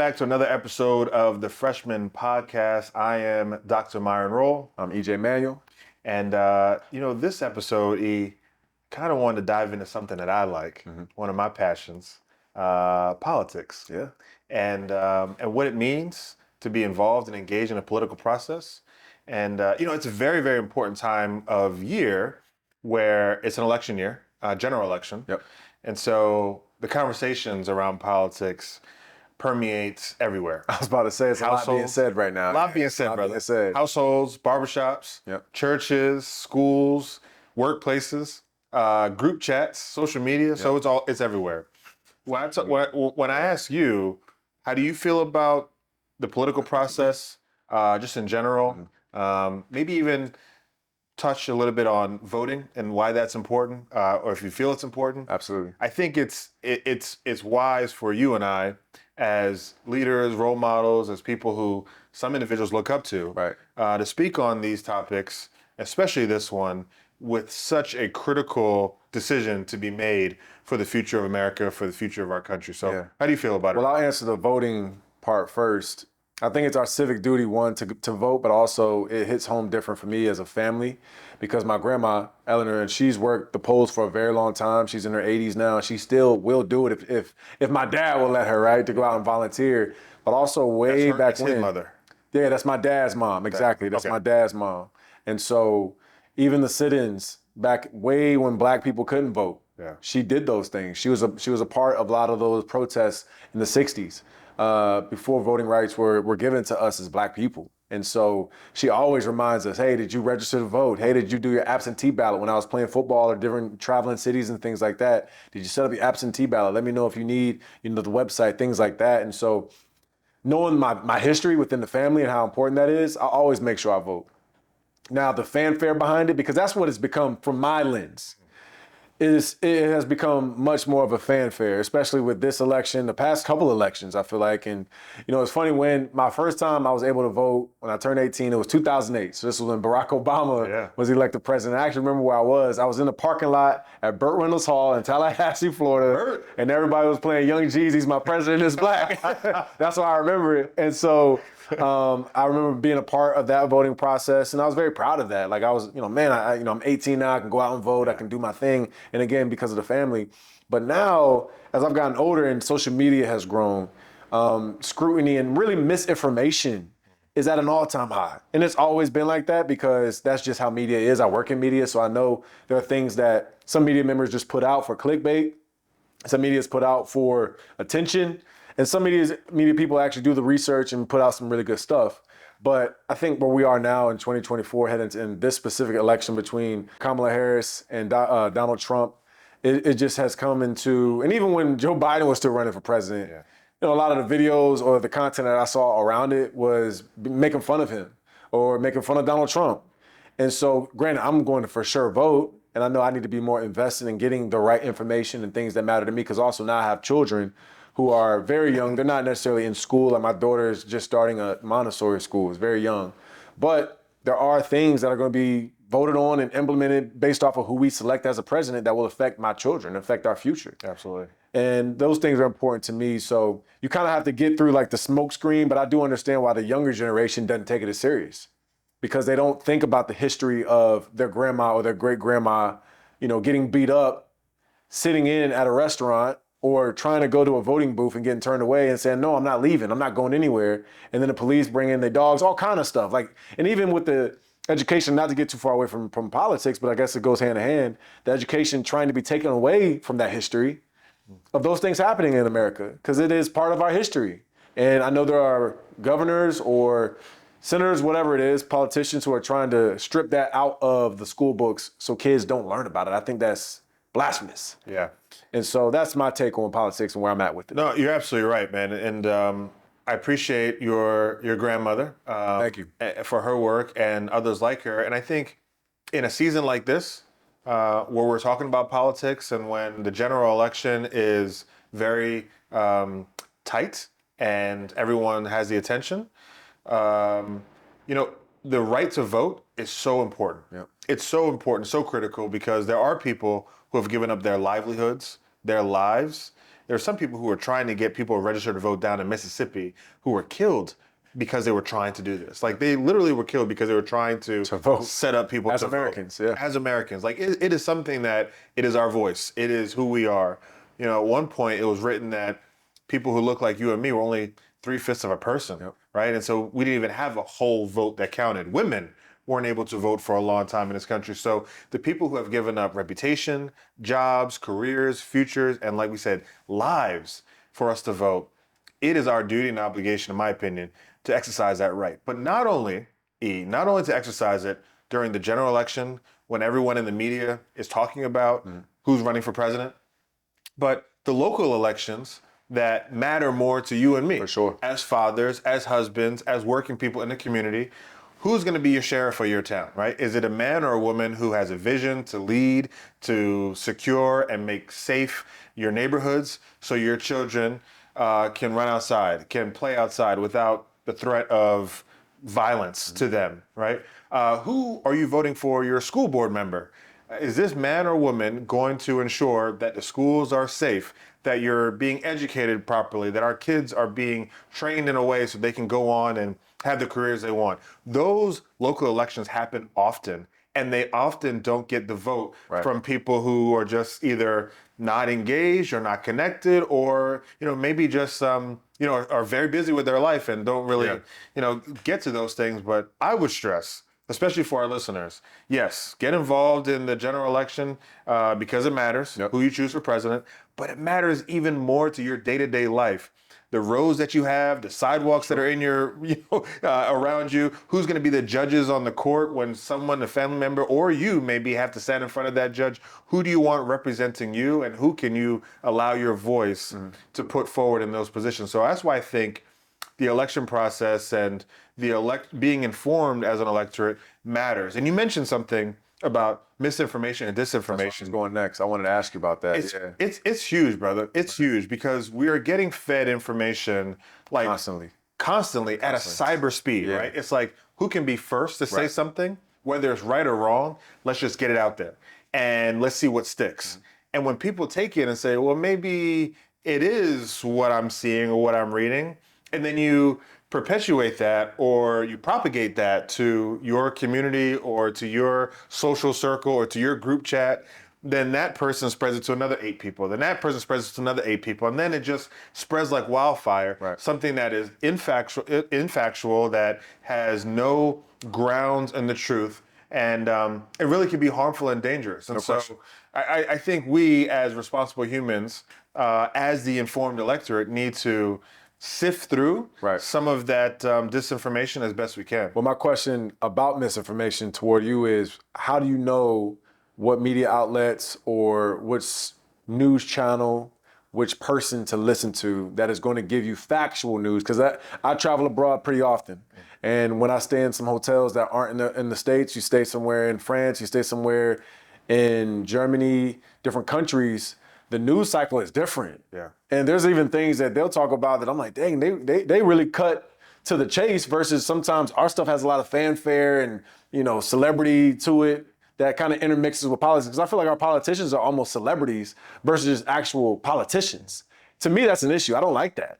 back to another episode of the Freshman Podcast. I am Dr. Myron Roll. I'm EJ Manuel. And, this episode, kind of wanted to dive into something that I like, one of my passions, politics. Yeah. And what it means to be involved and engaged in a political process. And, it's a very, very important time of year where it's an election year, general election. Yep. And so the conversations around politics permeates everywhere. I was about to say, it's a lot being said right now. A lot being said, brother. Being said. Households, barbershops, churches, schools, workplaces, group chats, social media. So it's everywhere. When I ask you, how do you feel about the political process, just in general? Maybe even touch a little bit on voting and why that's important, or if you feel it's important. Absolutely. I think it's wise for you and I, as leaders, role models, as people who some individuals look up to, to speak on these topics, especially this one, with such a critical decision to be made for the future of America, for the future of our country. So how do you feel about it? Well, I'll answer the voting part first. I think it's our civic duty, one, to vote, but also it hits home different for me as a family because my grandma, Eleanor, and she's worked the polls for a very long time. She's in her 80s now. She still will do it if my dad will let her, right, to go out and volunteer. But also way back that's when. His mother. Yeah, that's my dad's mom. Exactly. That's my dad's mom. And so even the sit-ins back way when black people couldn't vote, she did those things. She was a part of a lot of those protests in the 60s. Before voting rights were given to us as black people. And so she always reminds us, hey, did you register to vote? Hey, did you do your absentee ballot when I was playing football or different traveling cities and things like that? Did you set up your absentee ballot? Let me know if you need, the website, things like that. And so knowing my history within the family and how important that is, I always make sure I vote. Now, the fanfare behind it, because that's what it's become from my lens. It has become much more of a fanfare, especially with this election, the past couple elections, I feel like. And, it's funny, when my first time I was able to vote, when I turned 18, it was 2008. So this was when Barack Obama was elected president. I actually remember where I was. I was in the parking lot at Burt Reynolds Hall in Tallahassee, Florida. And everybody was playing Young Jeezy's My President is Black. That's why I remember it. And so I remember being a part of that voting process, and I was very proud of that. Like I was, I'm 18 now, I can go out and vote, I can do my thing. And again, because of the family. But now, as I've gotten older and social media has grown, scrutiny and really misinformation is at an all-time high. And it's always been like that because that's just how media is. I work in media, so I know there are things that some media members just put out for clickbait. Some media is put out for attention. And some media people actually do the research and put out some really good stuff. But I think where we are now in 2024, heading in this specific election between Kamala Harris and Donald Trump, it just has come into, and even when Joe Biden was still running for president, a lot of the videos or the content that I saw around it was making fun of him or making fun of Donald Trump. And so, granted, I'm going to for sure vote, and I know I need to be more invested in getting the right information and things that matter to me, because also now I have children who are very young. They're not necessarily in school. Like my daughter is just starting a Montessori school. It's very young. But there are things that are going to be voted on and implemented based off of who we select as a president that will affect my children, affect our future. Absolutely. And those things are important to me. So you kind of have to get through like the smoke screen, but I do understand why the younger generation doesn't take it as serious, because they don't think about the history of their grandma or their great grandma, getting beat up, sitting in at a restaurant, or trying to go to a voting booth and getting turned away and saying, no, I'm not leaving, I'm not going anywhere. And then the police bring in their dogs, all kind of stuff. Like, and even with the education, not to get too far away from politics, but I guess it goes hand in hand, the education trying to be taken away from that history of those things happening in America, because it is part of our history. And I know there are governors or senators, whatever it is, politicians who are trying to strip that out of the school books so kids don't learn about it. I think that's blasphemous. Yeah. And so that's my take on politics and where I'm at with it. No, you're absolutely right, man. And I appreciate your grandmother. Thank you. For her work and others like her. And I think in a season like this, where we're talking about politics and when the general election is very tight and everyone has the attention, the right to vote is so important. Yep. It's so important, so critical, because there are people who have given up their livelihoods, their lives, there's some people who were trying to get people registered to vote down in Mississippi who were killed because they were trying to do this. Like they literally were killed because they were trying to vote. set up people As to Americans, vote. yeah. As Americans. Like it is something that it is our voice. It is who we are. You know, at one point it was written that people who look like you and me were only 3/5 of a person, right? And so we didn't even have a whole vote that counted. Women weren't able to vote for a long time in this country. So the people who have given up reputation, jobs, careers, futures, and like we said, lives for us to vote, it is our duty and obligation, in my opinion, to exercise that right. But not only to exercise it during the general election when everyone in the media is talking about who's running for president, but the local elections that matter more to you and me. For sure. As fathers, as husbands, as working people in the community, who's going to be your sheriff for your town, right? Is it a man or a woman who has a vision to lead, to secure and make safe your neighborhoods so your children can run outside, can play outside without the threat of violence to them, right? Who are you voting for your school board member? Is this man or woman going to ensure that the schools are safe, that you're being educated properly, that our kids are being trained in a way so they can go on and have the careers they want? Those local elections happen often, and they often don't get the vote from people who are just either not engaged or not connected, or maybe just are very busy with their life and don't really get to those things. But I would stress, especially for our listeners, yes, get involved in the general election because it matters who you choose for president, but it matters even more to your day-to-day life. The roads that you have, the sidewalks that are in your, around you, who's going to be the judges on the court when someone, a family member, or you maybe have to stand in front of that judge. Who do you want representing you, and who can you allow your voice to put forward in those positions? So that's why I think the election process and being informed as an electorate matters. And you mentioned something about misinformation and disinformation. That's going next. I wanted to ask you about that. It's huge, brother. It's huge because we are getting fed information like constantly at a cyber speed, right? It's like, who can be first to say something, whether it's right or wrong? Let's just get it out there and let's see what sticks. And when people take it and say, well, maybe it is what I'm seeing or what I'm reading, and then you perpetuate that or you propagate that to your community or to your social circle or to your group chat, then that person spreads it to another 8 people. Then that person spreads it to another 8 people. And then it just spreads like wildfire, something that is infactual, that has no grounds in the truth. And it really can be harmful and dangerous. And I think we as responsible humans, as the informed electorate, need to sift through some of that disinformation as best we can. Well, my question about misinformation toward you is, how do you know what media outlets or which news channel, which person to listen to that is going to give you factual news? Because I travel abroad pretty often. And when I stay in some hotels that aren't in the States, you stay somewhere in France, you stay somewhere in Germany, different countries, the news cycle is different. And there's even things that they'll talk about that I'm like, dang, they really cut to the chase, versus sometimes our stuff has a lot of fanfare and, celebrity to it that kind of intermixes with politics. Because I feel like our politicians are almost celebrities versus actual politicians. To me, that's an issue. I don't like that.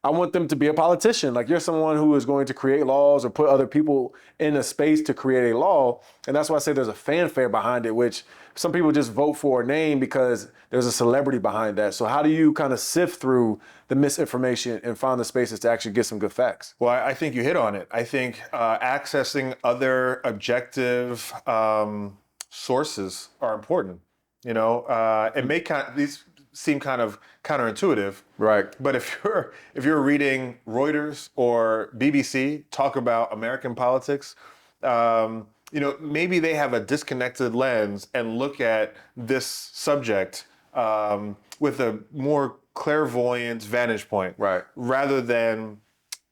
I want them to be a politician. Like, you're someone who is going to create laws or put other people in a space to create a law. And that's why I say there's a fanfare behind it, which some people just vote for a name because there's a celebrity behind that. So how do you kind of sift through the misinformation and find the spaces to actually get some good facts? Well, I think you hit on it. I think accessing other objective sources are important. It may these seem kind of counterintuitive, but if you're reading Reuters or BBC talk about American politics, maybe they have a disconnected lens and look at this subject with a more clairvoyant vantage point, rather than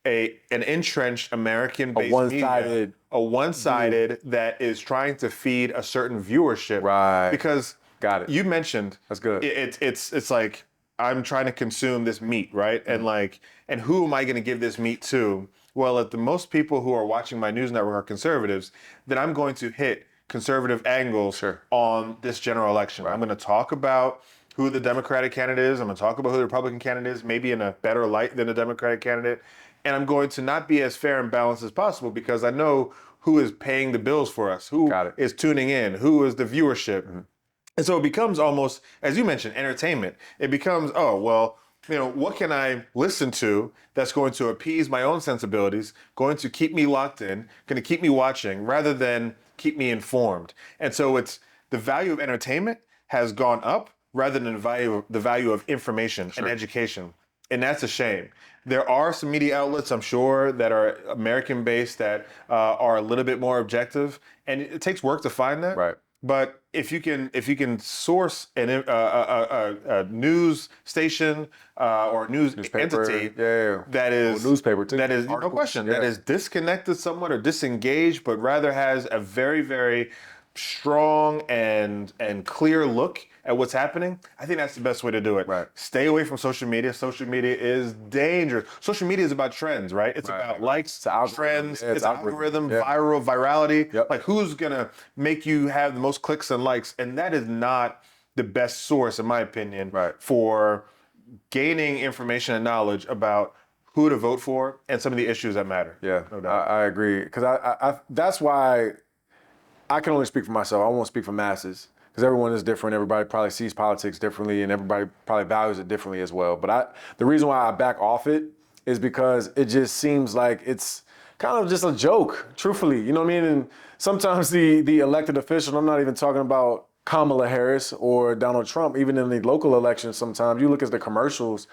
an entrenched American-based media, a one-sided that is trying to feed a certain viewership, because. Got it. You mentioned that's good. It's like, I'm trying to consume this meat, right? And who am I going to give this meat to? Well, if the most people who are watching my news network are conservatives, then I'm going to hit conservative angles on this general election. I'm going to talk about who the Democratic candidate is. I'm going to talk about who the Republican candidate is, maybe in a better light than the Democratic candidate. And I'm going to not be as fair and balanced as possible because I know who is paying the bills for us, who is tuning in, who is the viewership. Mm-hmm. And so it becomes almost, as you mentioned, entertainment. It becomes, oh, well, what can I listen to that's going to appease my own sensibilities, going to keep me locked in, going to keep me watching, rather than keep me informed. And so it's the value of entertainment has gone up rather than the value of information and education. And that's a shame. There are some media outlets, I'm sure, that are American-based that are a little bit more objective, and it takes work to find that. Right. But if you can source a news station or a newspaper entity that is newspaper too. That is no question that is disconnected somewhat or disengaged, but rather has a very, very strong and clear look at what's happening, I think that's the best way to do it. Right. Stay away from social media. Social media is dangerous. Social media is about trends, right? It's about likes, trends, it's algorithm, virality. Yep. Like who's gonna make you have the most clicks and likes? And that is not the best source, in my opinion, for gaining information and knowledge about who to vote for and some of the issues that matter. Yeah, no doubt. I agree. Because I that's why I can only speak for myself. I won't speak for masses. Because everyone is different. Everybody probably sees politics differently, and everybody probably values it differently as well. But the reason why I back off it is because it just seems like it's kind of just a joke, truthfully. You know what I mean? And sometimes the elected official, I'm not even talking about Kamala Harris or Donald Trump, even in the local elections sometimes, you look at the commercials,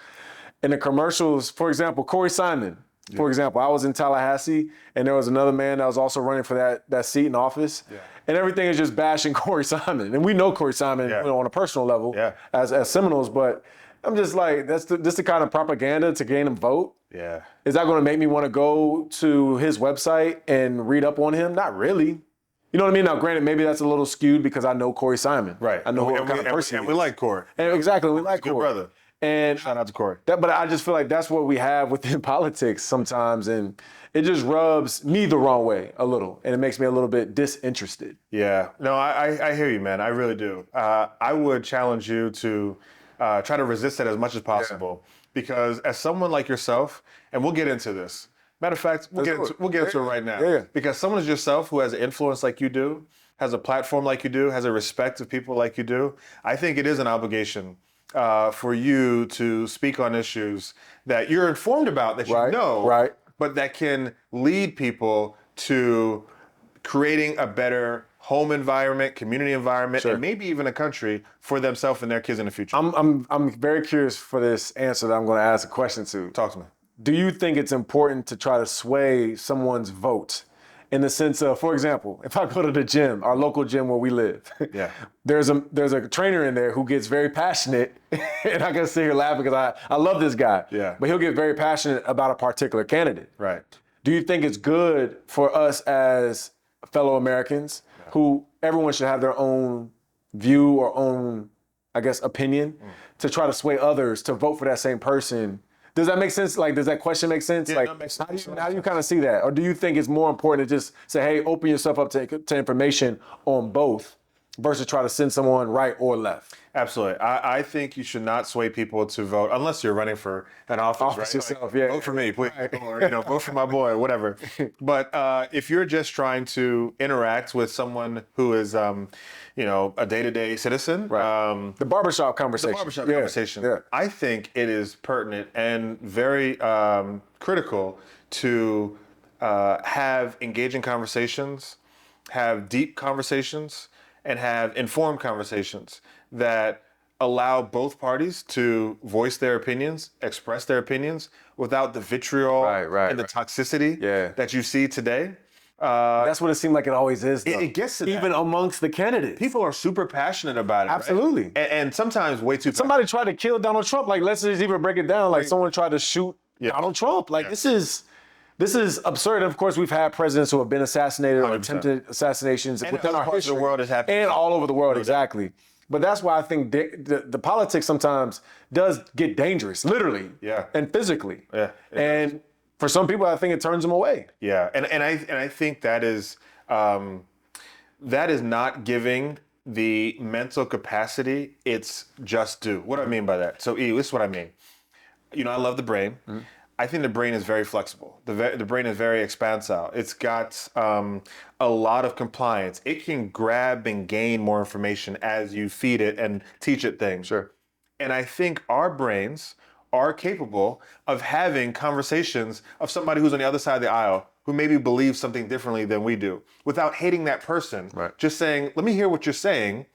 and the commercials, for example, Corey Simon. For example, I was in Tallahassee, and there was another man that was also running for that seat in office. Yeah. And everything is just bashing Corey Simon. And we know Corey Simon on a personal level as Seminoles, but I'm just like, this the kind of propaganda to gain him vote? Yeah. Is that going to make me want to go to his website and read up on him? Not really. You know what I mean? Now, granted, maybe that's a little skewed because I know Corey Simon. Right. I know what kind of person he is. We like Corey. And exactly, we like Corey. Good brother. And shout out to Corey. But I just feel like that's what we have within politics sometimes, and it just rubs me the wrong way a little, and it makes me a little bit disinterested. Yeah, no, I hear you, man. I really do. I would challenge you to try to resist it as much as possible, because as someone like yourself, and we'll get into this. Matter of fact, we'll get into it right now. Yeah. Because someone as yourself who has an influence like you do, has a platform like you do, has a respect of people like you do, I think it is an obligation for you to speak on issues that you're informed about, that you know, but that can lead people to creating a better home environment, community environment, and maybe even a country for themselves and their kids in the future. I'm very curious for this answer that I'm going to ask a question to. Talk to me. Do you think it's important to try to sway someone's vote? In the sense of, for example, if I go to the gym, our local gym where we live, there's a trainer in there who gets very passionate, and I can sit here laughing because I love this guy. Yeah. But he'll get very passionate about a particular candidate. Right. Do you think it's good for us as fellow Americans, who everyone should have their own view or own, I guess, opinion, to try to sway others to vote for that same person? Does that make sense? Like, does that question make sense? Yeah, like, that makes how sense. do you kind of see that? Or do you think it's more important to just say, hey, open yourself up to information on both versus try to send someone right or left? Absolutely. I think you should not sway people to vote unless you're running for an office, yourself, vote for me, please. Or, vote for my boy, or whatever. But if you're just trying to interact with someone who is, a day-to-day citizen. The barbershop conversation. Yeah. I think it is pertinent and very critical to have engaging conversations, have deep conversations, and have informed conversations that allow both parties to voice their opinions, express their opinions without the vitriol and the toxicity that you see today. That's what it seemed like it always is, though. It gets to that. Even amongst the candidates. People are super passionate about it. Absolutely. Right? And sometimes way too passionate. Somebody tried to kill Donald Trump. Like, let's just even break it down. Like, someone tried to shoot Donald Trump. Like, this is absurd. And of course, we've had presidents who have been assassinated 100%. Or attempted assassinations within our history. The world is happening. And all over the world, exactly. But that's why I think the politics sometimes does get dangerous, literally, and physically. Yeah. And for some people, I think it turns them away. Yeah, and I think that is not giving the mental capacity, it's just due. What do I mean by that? So, this is what I mean. I love the brain. I think the brain is very flexible. The brain is very expansive. It's got a lot of compliance. It can grab and gain more information as you feed it and teach it things. Sure. And I think our brains are capable of having conversations of somebody who's on the other side of the aisle who maybe believes something differently than we do without hating that person. Right. Just saying, let me hear what you're saying.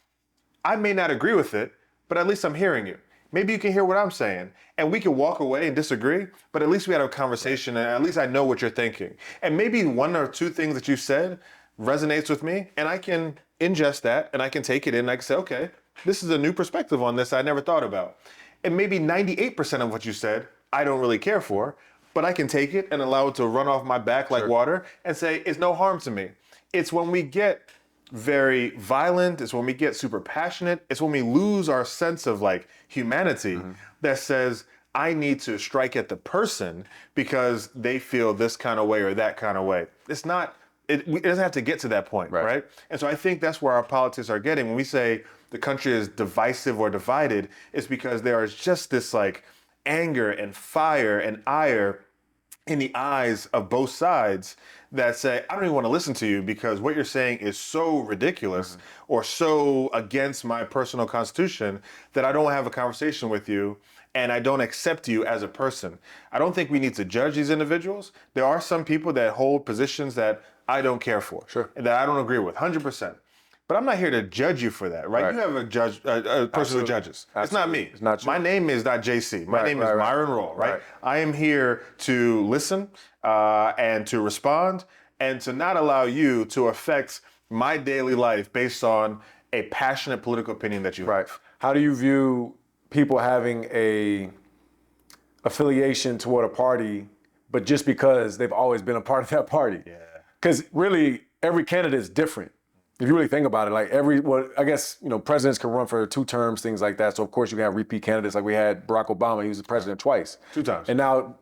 I may not agree with it, but at least I'm hearing you. Maybe you can hear what I'm saying. And we can walk away and disagree, but at least we had a conversation and at least I know what you're thinking. And maybe one or two things that you said resonates with me and I can ingest that and I can take it in and I can say, okay, this is a new perspective on this I never thought about. And maybe 98% of what you said, I don't really care for, but I can take it and allow it to run off my back like water and say, it's no harm to me. It's when we get very violent, it's when we get super passionate, it's when we lose our sense of like humanity that says, I need to strike at the person because they feel this kind of way or that kind of way. It's not, it doesn't have to get to that point, right? And so I think that's where our politics are getting. When we say the country is divisive or divided, it's because there is just this like anger and fire and ire in the eyes of both sides that say, I don't even want to listen to you because what you're saying is so ridiculous or so against my personal constitution that I don't have a conversation with you and I don't accept you as a person. I don't think we need to judge these individuals. There are some people that hold positions that I don't care for and that I don't agree with, 100%. But I'm not here to judge you for that, right? You have a person who judges. Absolutely. It's not me. It's not you. My name is not JC. My name is Myron Roll, right? I am here to listen and to respond and to not allow you to affect my daily life based on a passionate political opinion that you have. How do you view people having a affiliation toward a party, but just because they've always been a part of that party? Yeah. Because really, every candidate is different. If you really think about it, like I guess, presidents can run for 2 terms, things like that. So of course you can have repeat candidates like we had Barack Obama, he was the president twice. 2 times. And now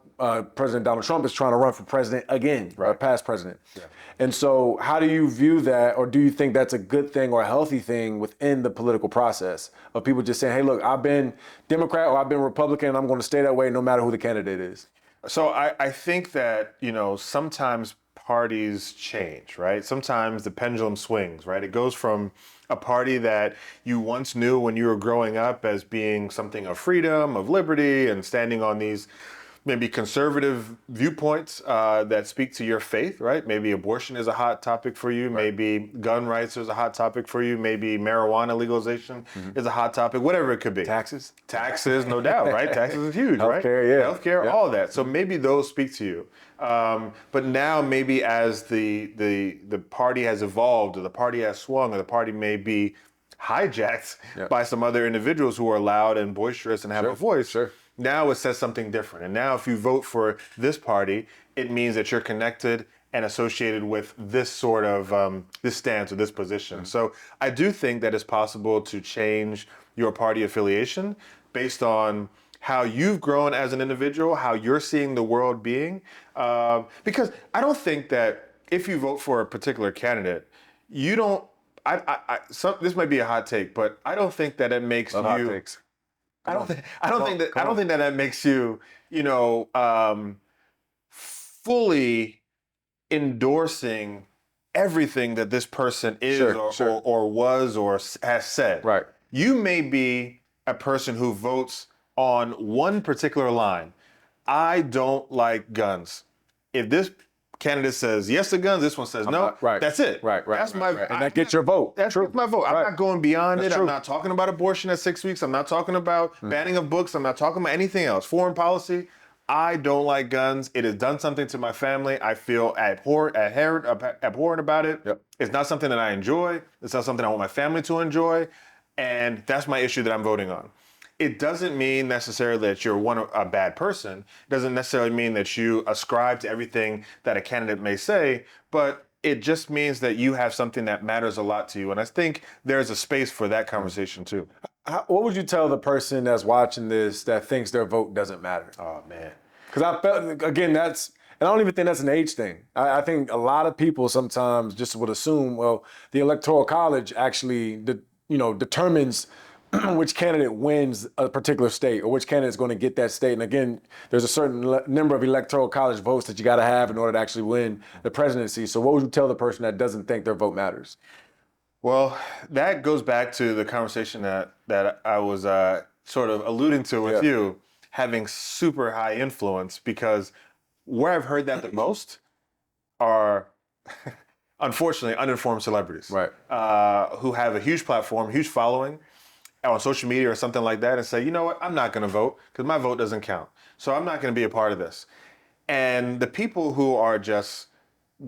President Donald Trump is trying to run for president again, past president. Yeah. And so how do you view that, or do you think that's a good thing or a healthy thing within the political process of people just saying, hey, look, I've been Democrat or I've been Republican, and I'm going to stay that way no matter who the candidate is? So I think that, sometimes parties change, right? Sometimes the pendulum swings, right? It goes from a party that you once knew when you were growing up as being something of freedom, of liberty, and standing on these maybe conservative viewpoints that speak to your faith, right? Maybe abortion is a hot topic for you. Maybe gun rights is a hot topic for you. Maybe marijuana legalization is a hot topic, whatever it could be. Taxes, no doubt, right? Taxes is huge, right? Healthcare, all that. So maybe those speak to you. But now maybe as the party has evolved or the party has swung or the party may be hijacked by some other individuals who are loud and boisterous and have a voice. Now it says something different. And now if you vote for this party, it means that you're connected and associated with this sort of this stance or this position. So I do think that it's possible to change your party affiliation based on how you've grown as an individual, how you're seeing the world being. Because I don't think that if you vote for a particular candidate, you don't, this might be a hot take, but I don't think that it makes you. Hot takes. I don't think that makes you, fully endorsing everything that this person is or was or has said. Right. You may be a person who votes on one particular line. I don't like guns. If this candidate says yes to guns, this one says no. That's it. That's my. And that gets your vote. That's my vote. I'm not going beyond it. I'm not talking about abortion at 6 weeks. I'm not talking about banning of books. I'm not talking about anything else. Foreign policy. I don't like guns. It has done something to my family. I feel abhorrent about it. It's not something that I enjoy. It's not something I want my family to enjoy. And that's my issue that I'm voting on. It doesn't mean necessarily that you're a bad person. It doesn't necessarily mean that you ascribe to everything that a candidate may say, but it just means that you have something that matters a lot to you. And I think there's a space for that conversation too. What would you tell the person that's watching this that thinks their vote doesn't matter? Oh, man. Because I felt, again, and I don't even think that's an age thing. I think a lot of people sometimes just would assume, well, the Electoral College actually determines which candidate wins a particular state or which candidate is going to get that state. And again, there's a certain number of electoral college votes that you got to have in order to actually win the presidency. So what would you tell the person that doesn't think their vote matters? Well, that goes back to the conversation that I was sort of alluding to with you, having super high influence, because where I've heard that the most are unfortunately uninformed celebrities, who have a huge platform, huge following on social media or something like that, and say, you know what, I'm not going to vote because my vote doesn't count. So I'm not going to be a part of this. And the people who are just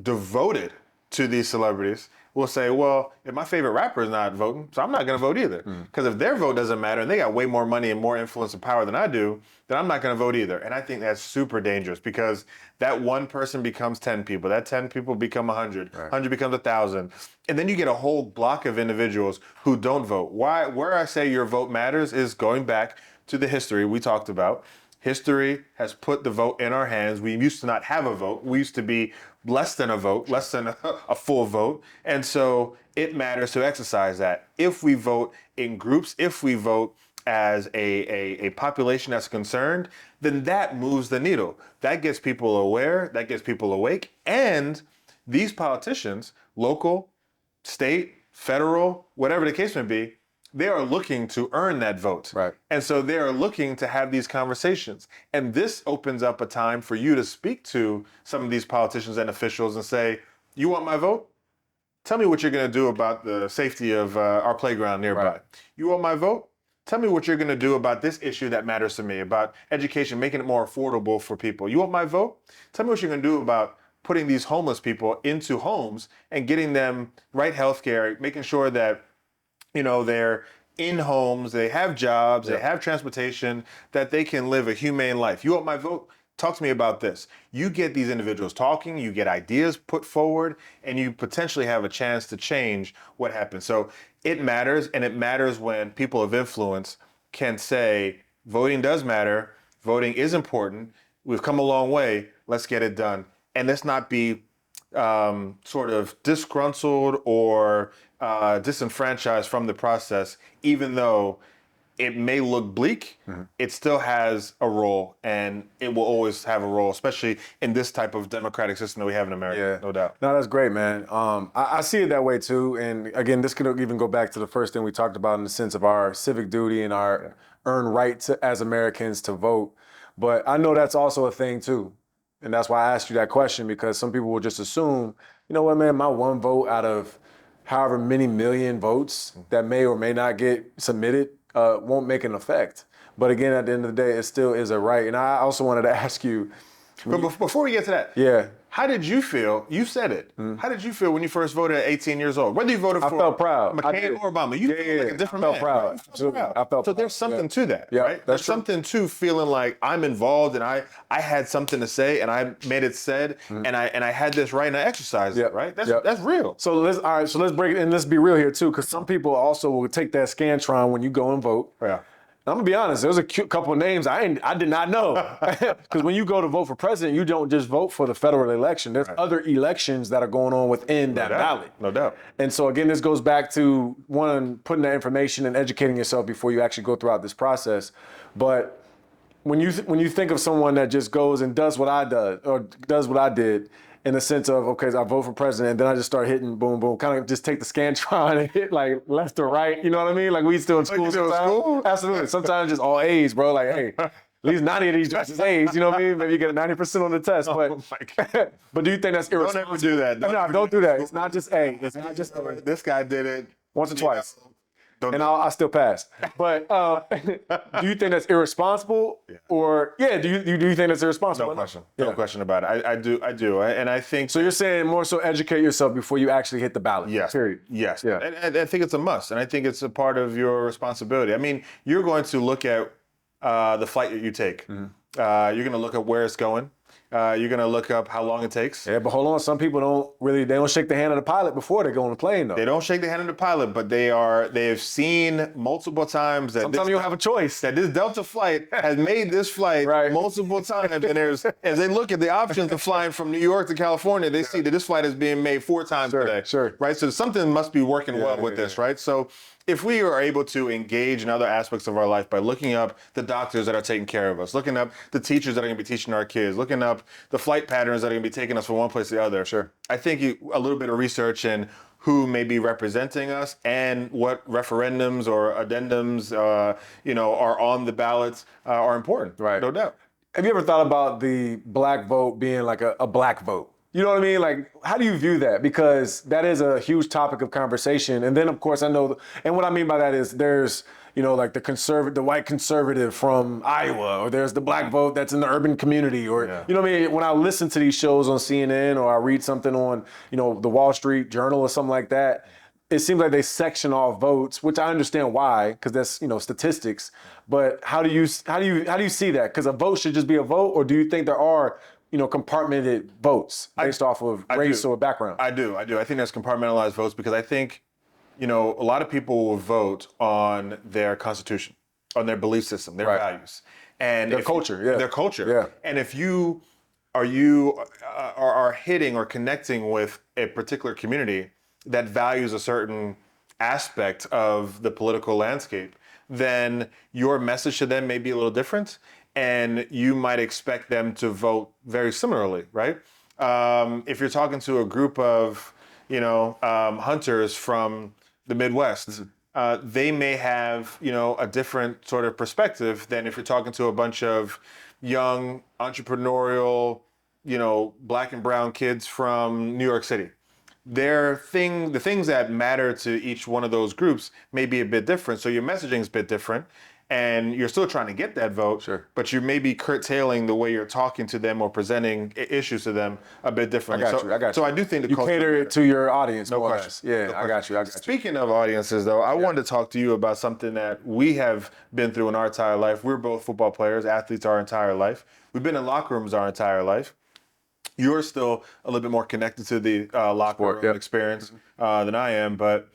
devoted to these celebrities will say, well, if my favorite rapper is not voting, so I'm not going to vote either. Because if their vote doesn't matter and they got way more money and more influence and power than I do, then I'm not going to vote either. And I think that's super dangerous, because that one person becomes 10 people. That 10 people become 100. 100 becomes 1,000. And then you get a whole block of individuals who don't vote. Where I say your vote matters is going back to the history we talked about. History has put the vote in our hands. We used to not have a vote. We used to be less than a vote, less than a full vote. And so it matters to exercise that. If we vote in groups, if we vote as a population that's concerned, then that moves the needle. That gets people aware, that gets people awake. And these politicians, local, state, federal, whatever the case may be, they are looking to earn that vote. Right. And so they are looking to have these conversations. And this opens up a time for you to speak to some of these politicians and officials and say, you want my vote? Tell me what you're going to do about the safety of our playground nearby. Right. You want my vote? Tell me what you're going to do about this issue that matters to me, about education, making it more affordable for people. You want my vote? Tell me what you're going to do about putting these homeless people into homes and getting them right health care, making sure that they're in homes, they have jobs, they have transportation, that they can live a humane life. You want my vote? Talk to me about this. You get these individuals talking, you get ideas put forward, and you potentially have a chance to change what happens. So it matters, and it matters when people of influence can say, voting does matter, voting is important, we've come a long way, let's get it done. And let's not be sort of disgruntled or disenfranchised from the process, even though it may look bleak, it still has a role, and it will always have a role, especially in this type of democratic system that we have in America, no doubt. No, that's great, man. I see it that way too. And again, this could even go back to the first thing we talked about in the sense of our civic duty and our earned right to, as Americans, to vote. But I know that's also a thing too. And that's why I asked you that question, because some people will just assume, you know what, man, my one vote out of however many million votes that may or may not get submitted won't make an effect. But again, at the end of the day, it still is a right. And I also wanted to ask you. But before we get to that, how did you feel? You said it. How did you feel when you first voted at 18 years old? Whether you voted for I felt proud. McCain or Obama, you felt like a different man. I felt proud. Right? I felt proud. So there's something to that, right? There's true. something to feeling like I'm involved and I had something to say and I made it said and I had this right and I exercised it, right? That's real. So let's break it, and let's be real here too, because some people also will take that Scantron when you go and vote. Yeah. I'm gonna be honest. There was a couple of names I did not know, because when you go to vote for president, you don't just vote for the federal election. There's other elections that are going on within that ballot. No doubt. And so again, this goes back to one, putting that information and educating yourself before you actually go throughout this process. But when you think of someone that just goes and does what I did, in the sense of, okay, I vote for president, and then I just start hitting boom, boom, kind of just take the Scantron and hit like left or right, you know what I mean? Like we still in school sometimes. Absolutely. Sometimes just all A's, bro. Like, hey, at least 90 of these just A's, you know what I mean? Maybe you get a 90% on the test. But do you think that's irresponsible? Don't ever do that. Don't do that. It's not just A. It's not just A. This guy did it once or twice. And I still passed. But do you think that's irresponsible? Or do you think that's irresponsible? No question. No question about it. I do. And I think so. You're saying more so educate yourself before you actually hit the ballot. Yes. Period. Yes. Yeah. And I think it's a must. And I think it's a part of your responsibility. I mean, you're going to look at the flight that you take. You're going to look at where it's going. You're going to look up how long it takes. Yeah, but hold on. Some people they don't shake the hand of the pilot before they go on the plane, though. They don't shake the hand of the pilot, but they have seen multiple times that sometimes you don't have a choice. That this Delta flight has made this flight multiple times. And as they look at the options of flying from New York to California, they see that this flight is being made 4 times today. Sure. Right? So something must be working well with this, right? So if we are able to engage in other aspects of our life by looking up the doctors that are taking care of us, looking up the teachers that are going to be teaching our kids, looking up the flight patterns that are going to be taking us from one place to the other, I think a little bit of research in who may be representing us and what referendums or addendums, are on the ballots are important. Right. No doubt. Have you ever thought about the black vote being like a black vote? You know what I mean? Like, how do you view that? Because that is a huge topic of conversation. And then, of course, I know, and what I mean by that is there's, like the white conservative from Iowa, or there's the black vote that's in the urban community, or, you know what I mean? When I listen to these shows on CNN or I read something on, the Wall Street Journal or something like that, it seems like they section off votes, which I understand why, because that's, statistics. But how do you see that? Because a vote should just be a vote, or do you think there are compartmented votes based off of race or background? I do. I think there's compartmentalized votes because I think, a lot of people will vote on their constitution, on their belief system, their values, and their culture. Their culture. Yeah. And if you are hitting or connecting with a particular community that values a certain aspect of the political landscape, then your message to them may be a little different. And you might expect them to vote very similarly, right? If you're talking to a group of, hunters from the Midwest, they may have, a different sort of perspective than if you're talking to a bunch of young, entrepreneurial, black and brown kids from New York City. The things that matter to each one of those groups may be a bit different. So your messaging is a bit different. And you're still trying to get that vote, but you may be curtailing the way you're talking to them or presenting issues to them a bit differently. I got you. So I do think you cater it to your audience. No more question. Yeah, no I got you. Speaking of audiences, though, I wanted to talk to you about something that we have been through in our entire life. We're both football players, athletes our entire life. We've been in locker rooms our entire life. You're still a little bit more connected to the locker room experience than I am, but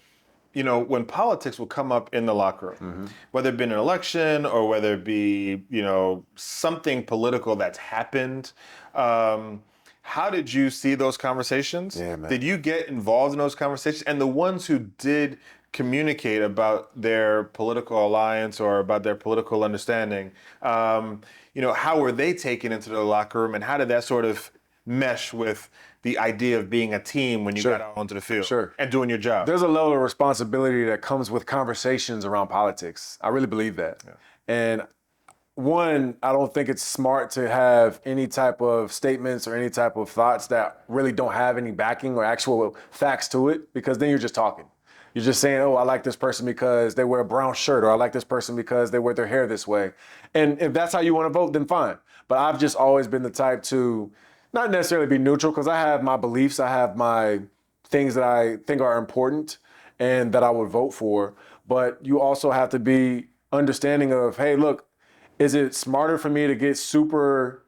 when politics will come up in the locker room, whether it be an election or whether it be, something political that's happened, how did you see those conversations? Yeah, man. Did you get involved in those conversations? And the ones who did communicate about their political alliance or about their political understanding, how were they taken into the locker room, and how did that sort of mesh with the idea of being a team when you got out onto the field and doing your job? There's a level of responsibility that comes with conversations around politics. I really believe that. Yeah. And one, I don't think it's smart to have any type of statements or any type of thoughts that really don't have any backing or actual facts to it, because then you're just talking. You're just saying, oh, I like this person because they wear a brown shirt, or I like this person because they wear their hair this way. And if that's how you want to vote, then fine. But I've just always been the type to not necessarily be neutral, because I have my beliefs, I have my things that I think are important and that I would vote for. But you also have to be understanding of, hey, look, is it smarter for me to get super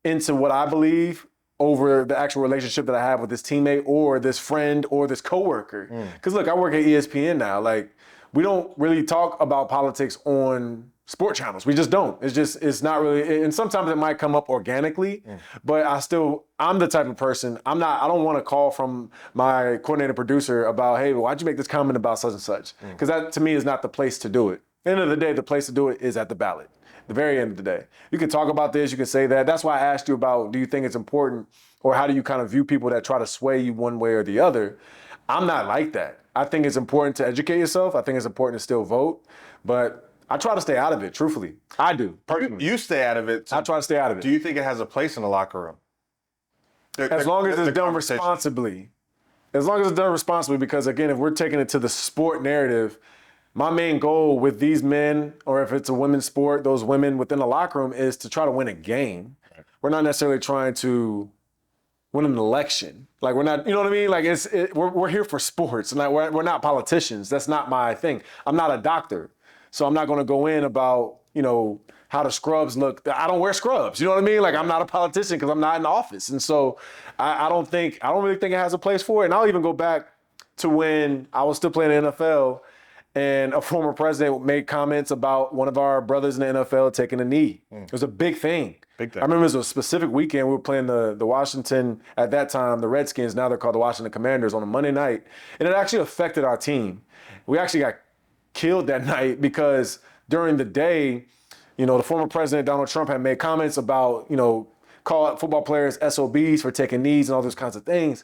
into what I believe over the actual relationship that I have with this teammate or this friend or this coworker? Because look, I work at ESPN now. Like, we don't really talk about politics on sport channels. We just don't. It's not really, and sometimes it might come up organically, but I'm the type of person, I don't want to call from my coordinator producer about, hey, why'd you make this comment about such and such? Because that to me is not the place to do it. At the end of the day, the place to do it is at the ballot. The very end of the day. You can talk about this, you can say that. That's why I asked you about, do you think it's important, or how do you kind of view people that try to sway you one way or the other? I'm not like that. I think it's important to educate yourself. I think it's important to still vote, but I try to stay out of it, truthfully. I do, personally. You stay out of it. I try to stay out of it. Do you think it has a place in the locker room? As long as it's done responsibly. As long as it's done responsibly, because again, if we're taking it to the sport narrative, my main goal with these men, or if it's a women's sport, those women within the locker room, is to try to win a game. We're not necessarily trying to win an election. Like, we're not, you know what I mean? Like, we're here for sports, and like we're not politicians. That's not my thing. I'm not a doctor. So I'm not going to go in about, how the scrubs look. I don't wear scrubs. You know what I mean? Like, I'm not a politician because I'm not in the office. And so I don't really think it has a place for it. And I'll even go back to when I was still playing in the NFL and a former president made comments about one of our brothers in the NFL taking a knee. It was a big thing. Big thing. I remember it was a specific weekend. We were playing the Washington, at that time, the Redskins. Now they're called the Washington Commanders on a Monday night. And it actually affected our team. We actually got killed that night because during the day, the former president, Donald Trump, had made comments about, call out football players SOBs for taking knees and all those kinds of things,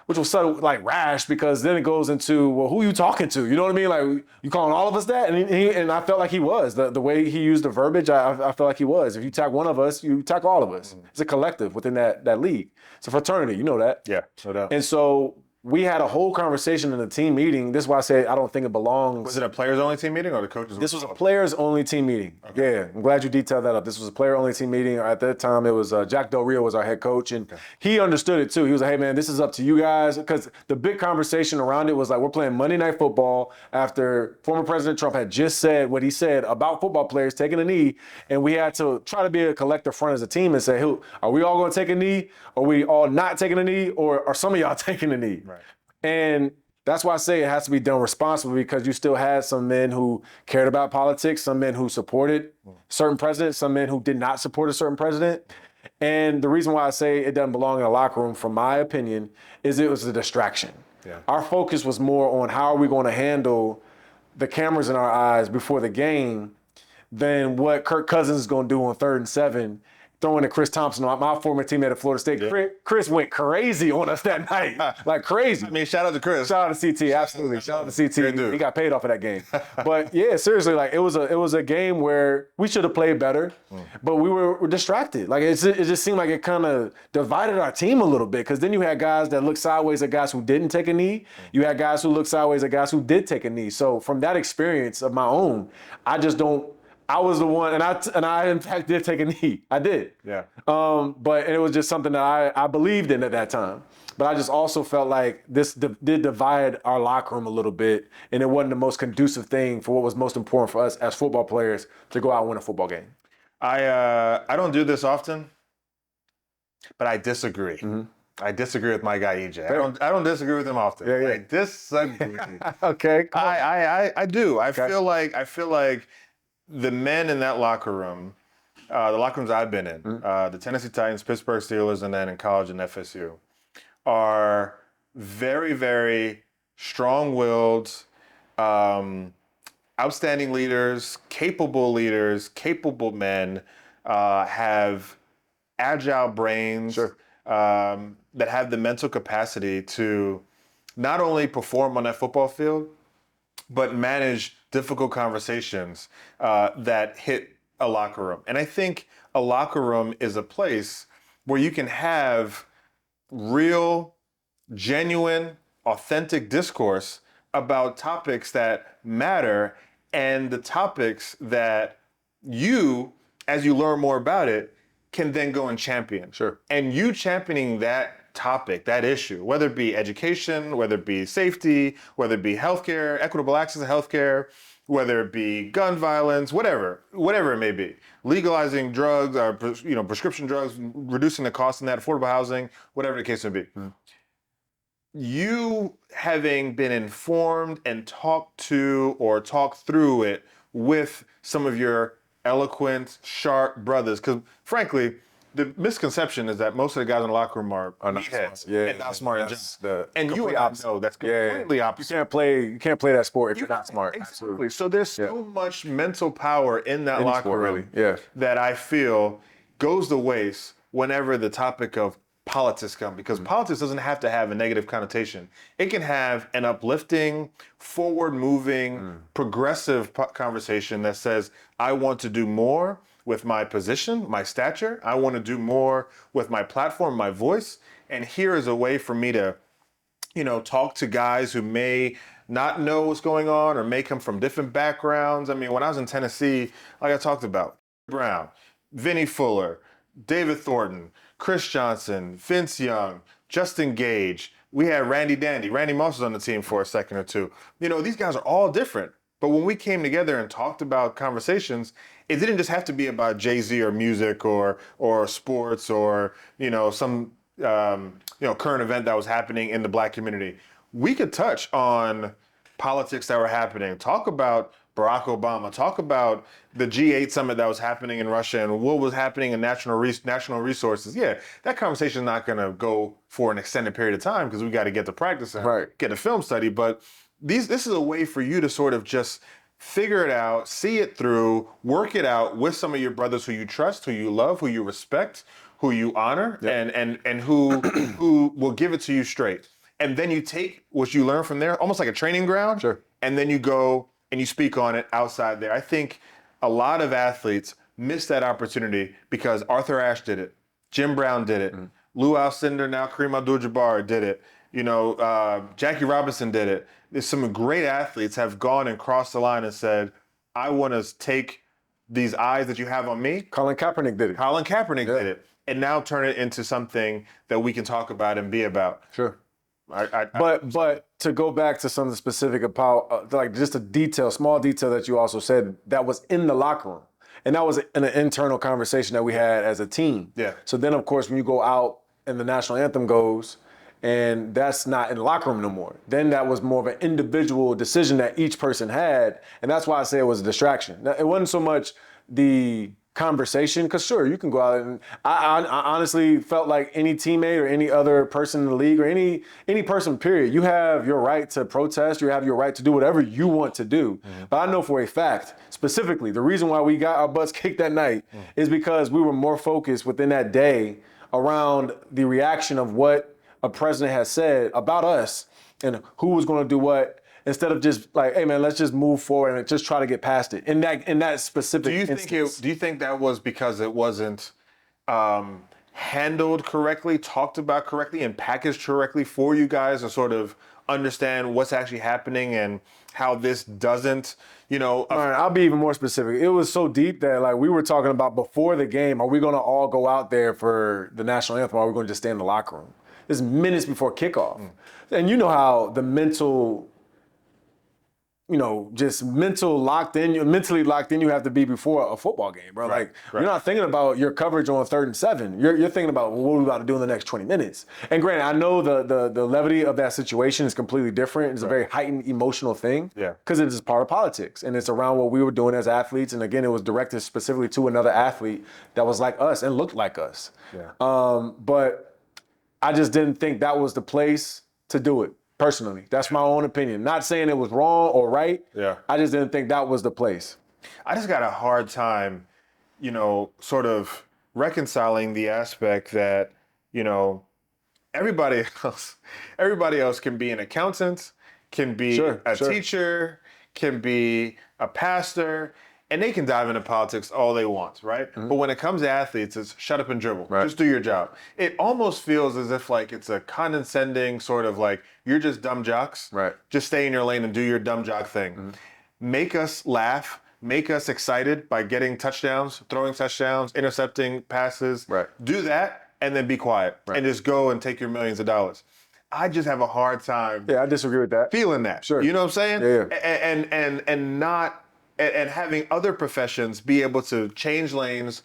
which was so rash because then it goes into, well, who are you talking to? You know what I mean? Like, you calling all of us that? And I felt like he was. The way he used the verbiage, I felt like he was. If you attack one of us, you attack all of us. It's a collective within that league. It's a fraternity. You know that. Yeah, no doubt. And so we had a whole conversation in the team meeting. This is why I say I don't think it belongs. Was it a players-only team meeting or the coaches? This was a players-only team meeting. Okay. Yeah, I'm glad you detailed that up. This was a player-only team meeting. At that time, it was Jack Del Rio was our head coach, and he understood it too. He was like, hey, man, this is up to you guys. Because the big conversation around it was like, we're playing Monday Night Football after former President Trump had just said what he said about football players taking a knee, and we had to try to be a collective front as a team and say, hey, are we all going to take a knee? Are we all not taking a knee? Or are some of y'all taking a knee? Right. And that's why I say it has to be done responsibly, because you still had some men who cared about politics, some men who supported certain presidents, some men who did not support a certain president. And the reason why I say it doesn't belong in a locker room, from my opinion, is it was a distraction. Yeah. Our focus was more on how are we going to handle the cameras in our eyes before the game than what Kirk Cousins is going to do on 3rd and 7. Throwing to Chris Thompson, my former teammate at Florida State. Yeah. Chris went crazy on us that night, like crazy. I mean, shout out to Chris. Shout out to CT, absolutely. Shout out to CT. He got paid off of that game. But yeah, seriously, like it was a game where we should have played better, but we were distracted. Like it just seemed like it kind of divided our team a little bit, because then you had guys that looked sideways at guys who didn't take a knee. You had guys who looked sideways at guys who did take a knee. So from that experience of my own, I was the one, and I in fact did take a knee. I did. Yeah. But it was just something that I believed in at that time. But I just also felt like this did divide our locker room a little bit, and it wasn't the most conducive thing for what was most important for us as football players to go out and win a football game. I don't do this often, but I disagree. Mm-hmm. I disagree with my guy EJ. I don't disagree with him often. Yeah. I disagree. Okay. I do. I feel like the men in that locker room, the locker rooms I've been in, the Tennessee Titans, Pittsburgh Steelers, and then in college and FSU, are very, very strong-willed, outstanding leaders, capable men, have agile brains, that have the mental capacity to not only perform on that football field, but manage difficult conversations that hit a locker room. And I think a locker room is a place where you can have real, genuine, authentic discourse about topics that matter, and the topics that you, as you learn more about it, can then go and champion. Sure. And you championing that topic, that issue, whether it be education, whether it be safety, whether it be healthcare, equitable access to healthcare, whether it be gun violence, whatever it may be, legalizing drugs, or prescription drugs, reducing the cost in that, affordable housing, whatever the case may be. You having been informed and talked to or talked through it with some of your eloquent, sharp brothers, because frankly, the misconception is that most of the guys in the locker room are not smart. And not smart. And you and I know that's completely opposite. You can't play that sport if you're not smart. Exactly. Absolutely. So there's so much mental power in that locker room that I feel goes to waste whenever the topic of politics comes, because politics doesn't have to have a negative connotation. It can have an uplifting, forward-moving, progressive conversation that says, I want to do more with my position, my stature. I want to do more with my platform, my voice. And here is a way for me to, talk to guys who may not know what's going on or may come from different backgrounds. I mean, when I was in Tennessee, like I talked about, Brown, Vinnie Fuller, David Thornton, Chris Johnson, Vince Young, Justin Gage. We had Randy Moss was on the team for a second or two. These guys are all different. But when we came together and talked about conversations, it didn't just have to be about Jay-Z or music or sports or, some, current event that was happening in the Black community. We could touch on politics that were happening, talk about Barack Obama, talk about the G8 summit that was happening in Russia and what was happening in national resources. Yeah, that conversation is not going to go for an extended period of time because we got to get to practice and get a film study. But this is a way for you to sort of just figure it out, see it through, work it out with some of your brothers who you trust, who you love, who you respect, who you honor, and who will give it to you straight. And then you take what you learn from there, almost like a training ground, and then you go and you speak on it outside there. I think a lot of athletes miss that opportunity because Arthur Ashe did it, Jim Brown did it, Lou Alcindor, now Kareem Abdul-Jabbar did it, Jackie Robinson did it. There's some great athletes have gone and crossed the line and said, I want to take these eyes that you have on me. Colin Kaepernick did it. Did it. And now turn it into something that we can talk about and be about. Sure. But to go back to something specific about, like just a small detail that you also said that was in the locker room. And that was an internal conversation that we had as a team. Yeah. So then, of course, when you go out and the national anthem goes, and that's not in the locker room no more. Then that was more of an individual decision that each person had. And that's why I say it was a distraction. Now, it wasn't so much the conversation, because sure, you can go out and I honestly felt like any teammate or any other person in the league or any person, period, you have your right to protest, you have your right to do whatever you want to do. But I know for a fact, specifically, the reason why we got our butts kicked that night is because we were more focused within that day around the reaction of what a president has said about us and who was going to do what, instead of just like, hey man, let's just move forward and just try to get past it. In that specific instance. Do you think that was because it wasn't handled correctly, talked about correctly, and packaged correctly for you guys to sort of understand what's actually happening and how this doesn't, All right, I'll be even more specific. It was so deep that like we were talking about before the game, are we going to all go out there for the national anthem or are we going to just stay in the locker room? This is minutes before kickoff. And you know how the mentally locked in you have to be before a football game, bro. Right. You're not thinking about your coverage on 3rd and 7. You're thinking about what we're about to do in the next 20 minutes. And granted, I know the levity of that situation is completely different. It's a very heightened emotional thing. Yeah. Because it is part of politics. And it's around what we were doing as athletes. And again, it was directed specifically to another athlete that was like us and looked like us. Yeah. But I just didn't think that was the place to do it, personally. That's my own opinion. Not saying it was wrong or right. Yeah. I just didn't think that was the place. I just got a hard time, sort of reconciling the aspect that, everybody else can be an accountant, can be a teacher, can be a pastor, and they can dive into politics all they want, right? But when it comes to athletes, it's shut up and dribble. Right. Just do your job. It almost feels as if like it's a condescending sort of like, you're just dumb jocks. Right. Just stay in your lane and do your dumb jock thing. Make us laugh, make us excited by getting touchdowns, throwing touchdowns, intercepting passes. Right. Do that and then be quiet and just go and take your millions of dollars. I just have a hard time. Yeah, I disagree with that. Feeling that. Sure. You know what I'm saying? Yeah. And not. And having other professions be able to change lanes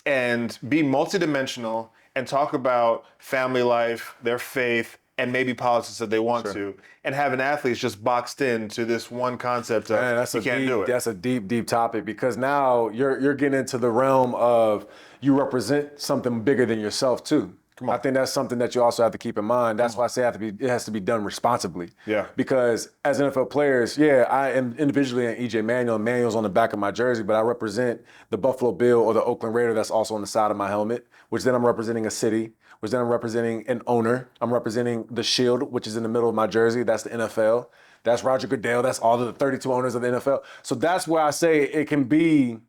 and be multidimensional and talk about family life, their faith, and maybe politics if they want to, and having athletes just boxed into this one concept of you can't do it. That's a deep, deep topic because now you're getting into the realm of you represent something bigger than yourself too. I think that's something that you also have to keep in mind. That's why I say it has to be done responsibly. Yeah. Because as NFL players, I am individually an EJ Manuel. Manuel's on the back of my jersey, but I represent the Buffalo Bill or the Oakland Raider that's also on the side of my helmet, which then I'm representing a city, which then I'm representing an owner. I'm representing the Shield, which is in the middle of my jersey. That's the NFL. That's Roger Goodell. That's all of the 32 owners of the NFL. So that's where I say it can be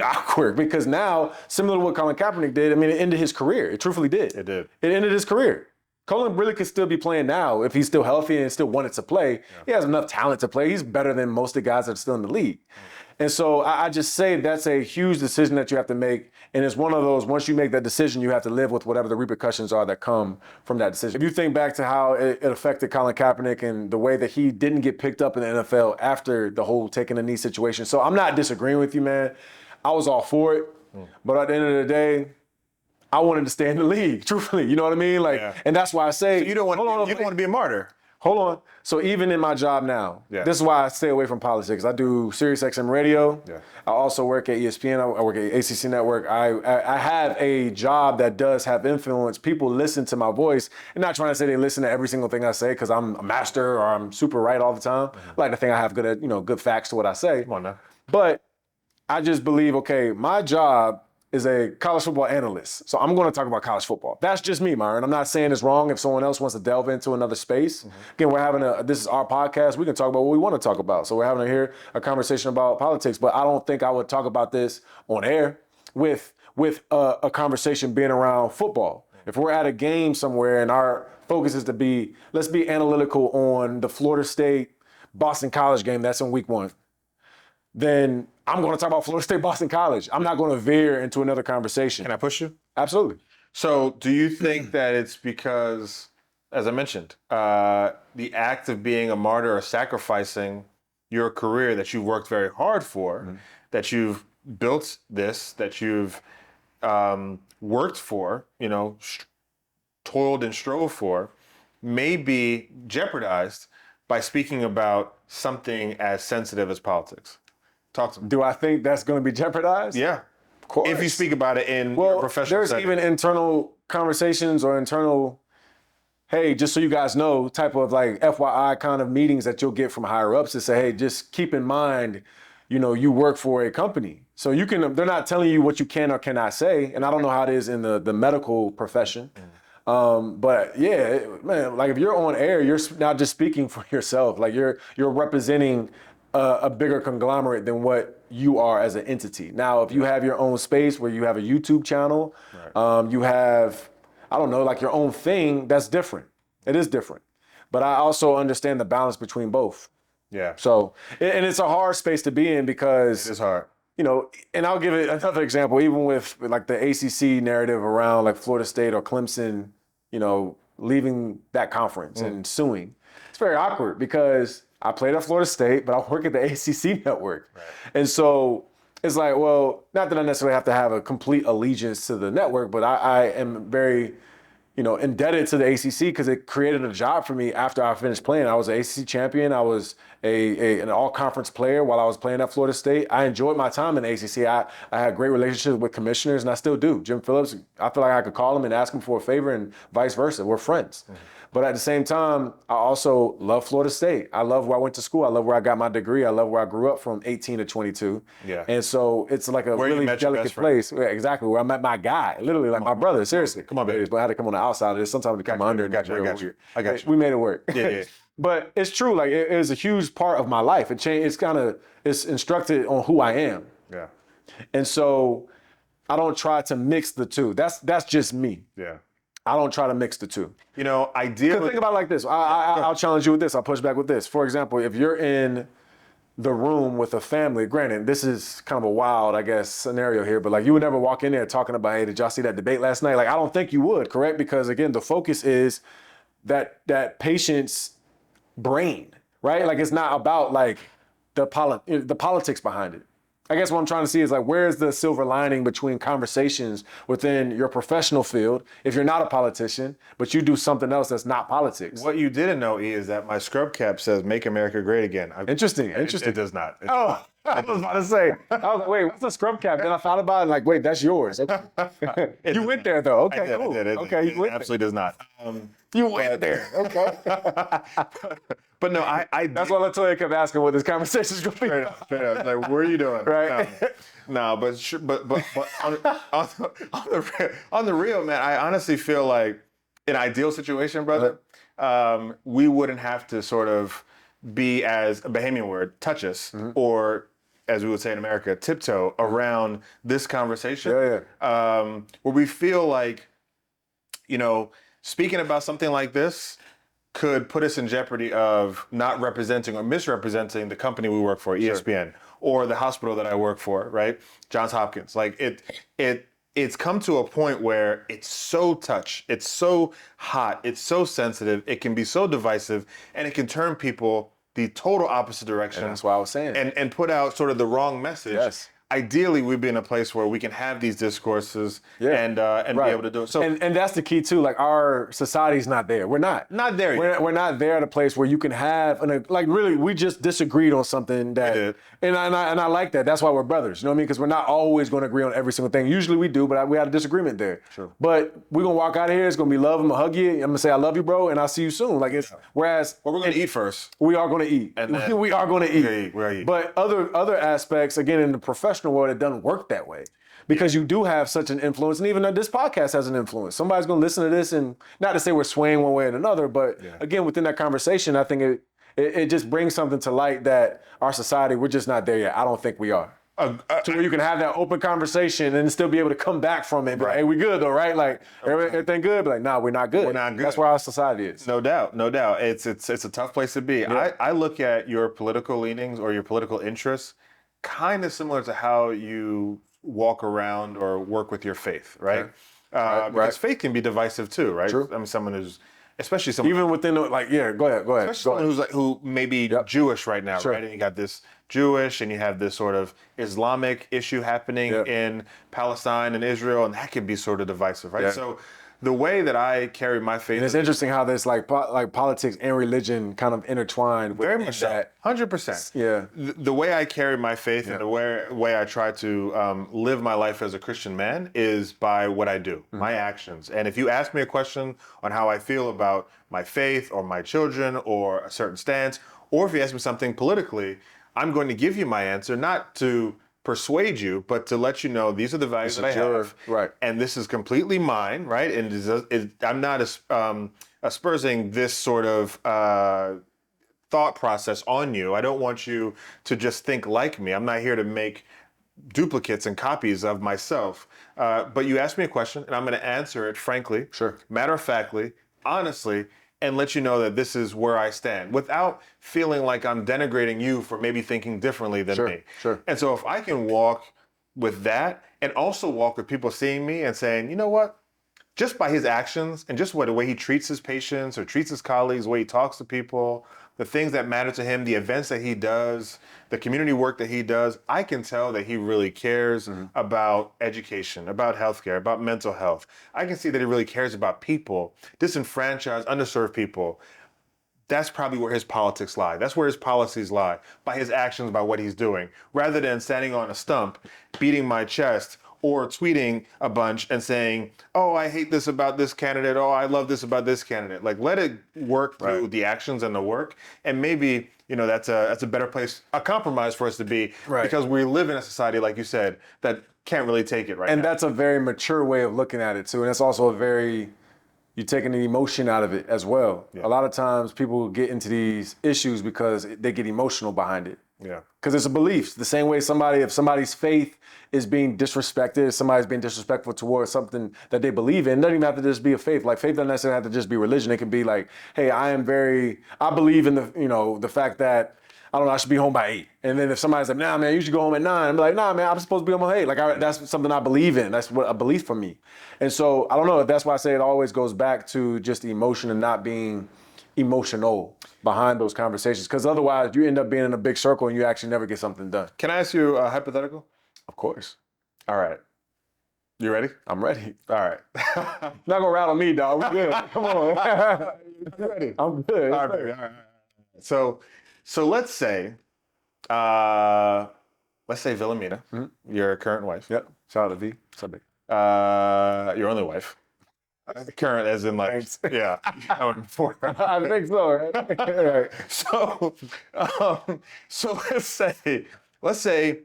awkward because now, similar to what Colin Kaepernick did, I mean, it ended his career. It truthfully did. It did. It ended his career. Colin really could still be playing now if he's still healthy and still wanted to play. Yeah. He has enough talent to play. He's better than most of the guys that are still in the league. And so I just say that's a huge decision that you have to make. And it's one of those, once you make that decision, you have to live with whatever the repercussions are that come from that decision. If you think back to how it affected Colin Kaepernick and the way that he didn't get picked up in the NFL after the whole taking a knee situation. So I'm not disagreeing with you, man. I was all for it. But at the end of the day, I wanted to stay in the league, truthfully. You know what I mean? And that's why I say, so you don't want to be a martyr. Hold on. So even in my job now, this is why I stay away from politics. I do Sirius XM radio. Yeah. I also work at ESPN. I work at ACC Network. I have a job that does have influence. People listen to my voice. I'm not trying to say they listen to every single thing I say because I'm a master or I'm super right all the time. I like to think I have good facts to what I say. Come on now. But I just believe, okay, my job is a college football analyst. So I'm going to talk about college football. That's just me, Myron. I'm not saying it's wrong if someone else wants to delve into another space. Again, this is our podcast. We can talk about what we want to talk about. So we're having a conversation about politics, but I don't think I would talk about this on air with a conversation being around football. If we're at a game somewhere and our focus is let's be analytical on the Florida State Boston College game that's in week 1. Then I'm going to talk about Florida State, Boston College. I'm not going to veer into another conversation. Can I push you? Absolutely. So do you think that it's because, as I mentioned, the act of being a martyr or sacrificing your career that you've worked very hard for, that you've built this, that you've worked for, toiled and strove for, may be jeopardized by speaking about something as sensitive as politics? Talk to me. Do I think that's going to be jeopardized? Yeah. Of course. If you speak about it in your professional there's setting. even internal conversations or internal, hey, just so you guys know, type of like FYI kind of meetings that you'll get from higher ups to say, hey, just keep in mind, you work for a company. So they're not telling you what you can or cannot say. And I don't know how it is in the medical profession. But yeah, man, like if you're on air, you're not just speaking for yourself. Like you're representing a bigger conglomerate than what you are as an entity. Now, if you have your own space where you have a YouTube channel, you have, I don't know, like your own thing, that's different. It is different. But I also understand the balance between both. Yeah. So, and it's a hard space to be in because it's hard. And I'll give it another example, even with like the ACC narrative around like Florida State or Clemson, leaving that conference and suing. It's very awkward because I played at Florida State, but I work at the ACC network. Right. And so it's like, well, not that I necessarily have to have a complete allegiance to the network, but I am very, indebted to the ACC because it created a job for me after I finished playing. I was an ACC champion. I was an all-conference player while I was playing at Florida State. I enjoyed my time in the ACC. I had great relationships with commissioners, and I still do. Jim Phillips, I feel like I could call him and ask him for a favor and vice versa. We're friends. But at the same time, I also love Florida State. I love where I went to school. I love where I got my degree. I love where I grew up from 18 to 22. Yeah. And so it's like a really delicate place. Yeah, exactly. Where I met my guy, literally like my brother, seriously. Come on, baby. But I had to come on the outside of this. Sometimes to come under. I got you. We made it work. Yeah. But it's true. Like it is a huge part of my life. It changed. It's instructed on who I am. Yeah. And so I don't try to mix the two. That's just me. Yeah. I don't try to mix the two. Ideally. Think about it like this. I'll challenge you with this. I'll push back with this. For example, if you're in the room with a family, granted, this is kind of a wild, I guess, scenario here, but like you would never walk in there talking about, hey, did y'all see that debate last night? Like, I don't think you would, correct? Because again, the focus is that patient's brain, right? Like it's not about like the politics behind it. I guess what I'm trying to see is like, where's the silver lining between conversations within your professional field if you're not a politician, but you do something else that's not politics? What you didn't know, is that my scrub cap says "Make America Great Again." Interesting. It does not. I was about to say. I was like, wait, what's a scrub cap? Then I thought about it, like, wait, that's yours. Okay. You went there though. Okay, cool. Okay, you went absolutely does not. You went there. Okay. But no, I. That's why Latoya kept asking what this conversation is going to be. Straight up. Like, what are you doing? Right. No, but on the real, man, I honestly feel like an ideal situation, brother, we wouldn't have to sort of be, as a Bahamian word, touch us, or as we would say in America, tiptoe around this conversation. Yeah. Where we feel like, speaking about something like this could put us in jeopardy of not representing or misrepresenting the company we work for, ESPN, or the hospital that I work for, right? Johns Hopkins. Like it's come to a point where it's so it's so hot, it's so sensitive, it can be so divisive, and it can turn people the total opposite direction. And that's what I was saying. And put out sort of the wrong message. Yes. Ideally, we'd be in a place where we can have these discourses and be able to do it. So, and that's the key too. Like our society's not there. We're not there yet. We're not there at a place where you can have like really. We just disagreed on something that, and I like that. That's why we're brothers. You know what I mean? Because we're not always going to agree on every single thing. Usually we do, but we had a disagreement there. Sure. But we're gonna walk out of here. It's gonna be love. I'm gonna hug you. I'm gonna say I love you, bro, and I'll see you soon. Like it's whereas we're gonna eat first. We are gonna eat. And then, we are gonna eat. We're gonna eat. But other aspects, again, in the professional world, it doesn't work that way because you do have such an influence, and even this podcast has an influence. Somebody's going to listen to this, and not to say we're swaying one way or another, but again, within that conversation, I think it just brings something to light that our society, we're just not there yet. I don't think we are. To where you can have that open conversation and still be able to come back from it. Like, hey, we good though, right? Like everything good, but like, nah, we're not good. We're not good. That's where our society is. No doubt. It's a tough place to be. Yeah. I look at your political leanings or your political interests kind of similar to how you walk around or work with your faith, right? Because faith can be divisive too, right? True. I mean, someone who's, especially someone even within go ahead. Especially someone who's who may be Jewish right now, right? And you got this Jewish, and you have this sort of Islamic issue happening in Palestine and Israel, and that can be sort of divisive, right? So the way that I carry my faith, and it's interesting how there's like politics and religion kind of intertwined. Very much so, 100%. Yeah. The way I carry my faith and the way I try to live my life as a Christian man is by what I do, my actions. And if you ask me a question on how I feel about my faith or my children or a certain stance, or if you ask me something politically, I'm going to give you my answer, not to persuade you, but to let you know these are the values that I have, and this is completely mine, right? And I'm not aspersing this sort of thought process on you. I don't want you to just think like me. I'm not here to make duplicates and copies of myself. But you asked me a question, and I'm going to answer it frankly, matter-of-factly, honestly, and let you know that this is where I stand without feeling like I'm denigrating you for maybe thinking differently than me. And so if I can walk with that and also walk with people seeing me and saying, you know what, just by his actions and just the way he treats his patients or treats his colleagues, the way he talks to people, the things that matter to him, the events that he does, the community work that he does, I can tell that he really cares about education, about healthcare, about mental health. I can see that he really cares about people, disenfranchised, underserved people. That's probably where his politics lie. That's where his policies lie, by his actions, by what he's doing, rather than standing on a stump, beating my chest, or tweeting a bunch and saying, oh, I hate this about this candidate. Oh, I love this about this candidate. Like, let it work through the actions and the work. And maybe, that's a better place, a compromise for us to be, because we live in a society, like you said, that can't really take it right now. And that's a very mature way of looking at it too. And it's also you're taking the emotion out of it as well. A lot of times people get into these issues because they get emotional behind it. Because it's a belief. The same way if somebody's faith is being disrespected, if somebody's being disrespectful towards something that they believe in, it doesn't even have to just be a faith. Like faith doesn't necessarily have to just be religion. It can be like, hey, I believe in the fact that, I don't know, I should be home by 8. And then if somebody's like, nah, man, you should go home at 9. I'm like, nah, man, I'm supposed to be home at 8. Like that's something I believe in. That's what a belief for me. And so I don't know if that's why I say it always goes back to just the emotion and not being emotional behind those conversations, because otherwise you end up being in a big circle and you actually never get something done. Can I ask you a hypothetical? Of course. All right. You ready? I'm ready. All right. Not gonna rattle me, dog. We good. Come on. You ready? I'm good. All right, baby. All right. So let's say Wilhelmina, your current wife. Yep. Shout out to V. What's up, babe? Your only wife. Current as in like, Thanks. Yeah. I think so, right? So let's say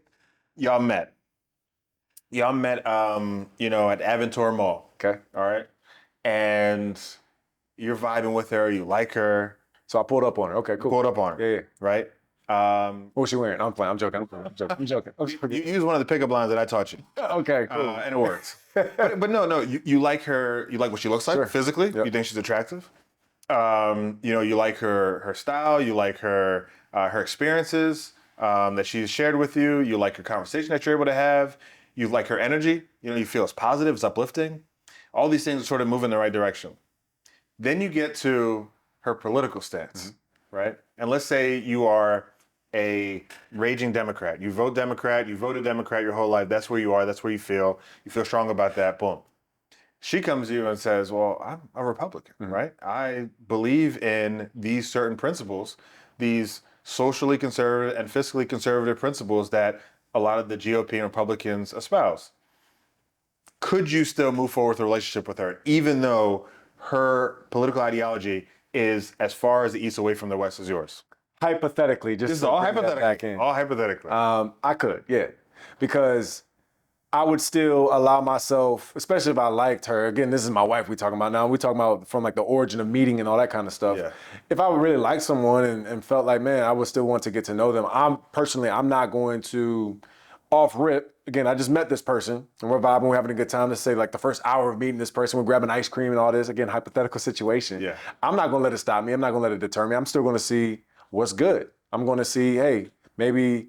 y'all met. Y'all met, at Aventura Mall. Okay. All right. And you're vibing with her. You like her. So I pulled up on her. Okay, cool. Pulled up on her. Yeah. Right. What was she wearing? I'm playing. I'm joking. I'm joking. You use one of the pickup lines that I taught you. Okay, cool. And it works. but no, you like her. You like what she looks like physically. Yep. You think she's attractive. You like her style. You like her experiences that she's shared with you. You like her conversation that you're able to have. You like her energy. You feel it's positive, it's uplifting. All these things sort of move in the right direction. Then you get to her political stance, right? And let's say you are a raging Democrat. You vote Democrat, you voted Democrat your whole life. That's where you are, that's where you feel strong about that, boom. She comes to you and says, well, I'm a Republican, right? I believe in these certain principles, these socially conservative and fiscally conservative principles that a lot of the GOP and Republicans espouse. Could you still move forward with a relationship with her, even though her political ideology is as far as the east away from the west as yours? Hypothetically, This is all hypothetically. All hypothetically. I could, yeah. Because I would still allow myself, especially if I liked her. Again, this is my wife we're talking about now. We're talking about from like the origin of meeting and all that kind of stuff. Yeah. If I would really like someone and felt like, man, I would still want to get to know them. I'm not going to off rip. Again, I just met this person and we're vibing, we're having a good time. Let's say like the first hour of meeting this person, we're grabbing ice cream and all this. Again, hypothetical situation. Yeah. I'm not going to let it stop me. I'm not going to let it deter me. I'm still going to see what's good. I'm going to see, hey, maybe,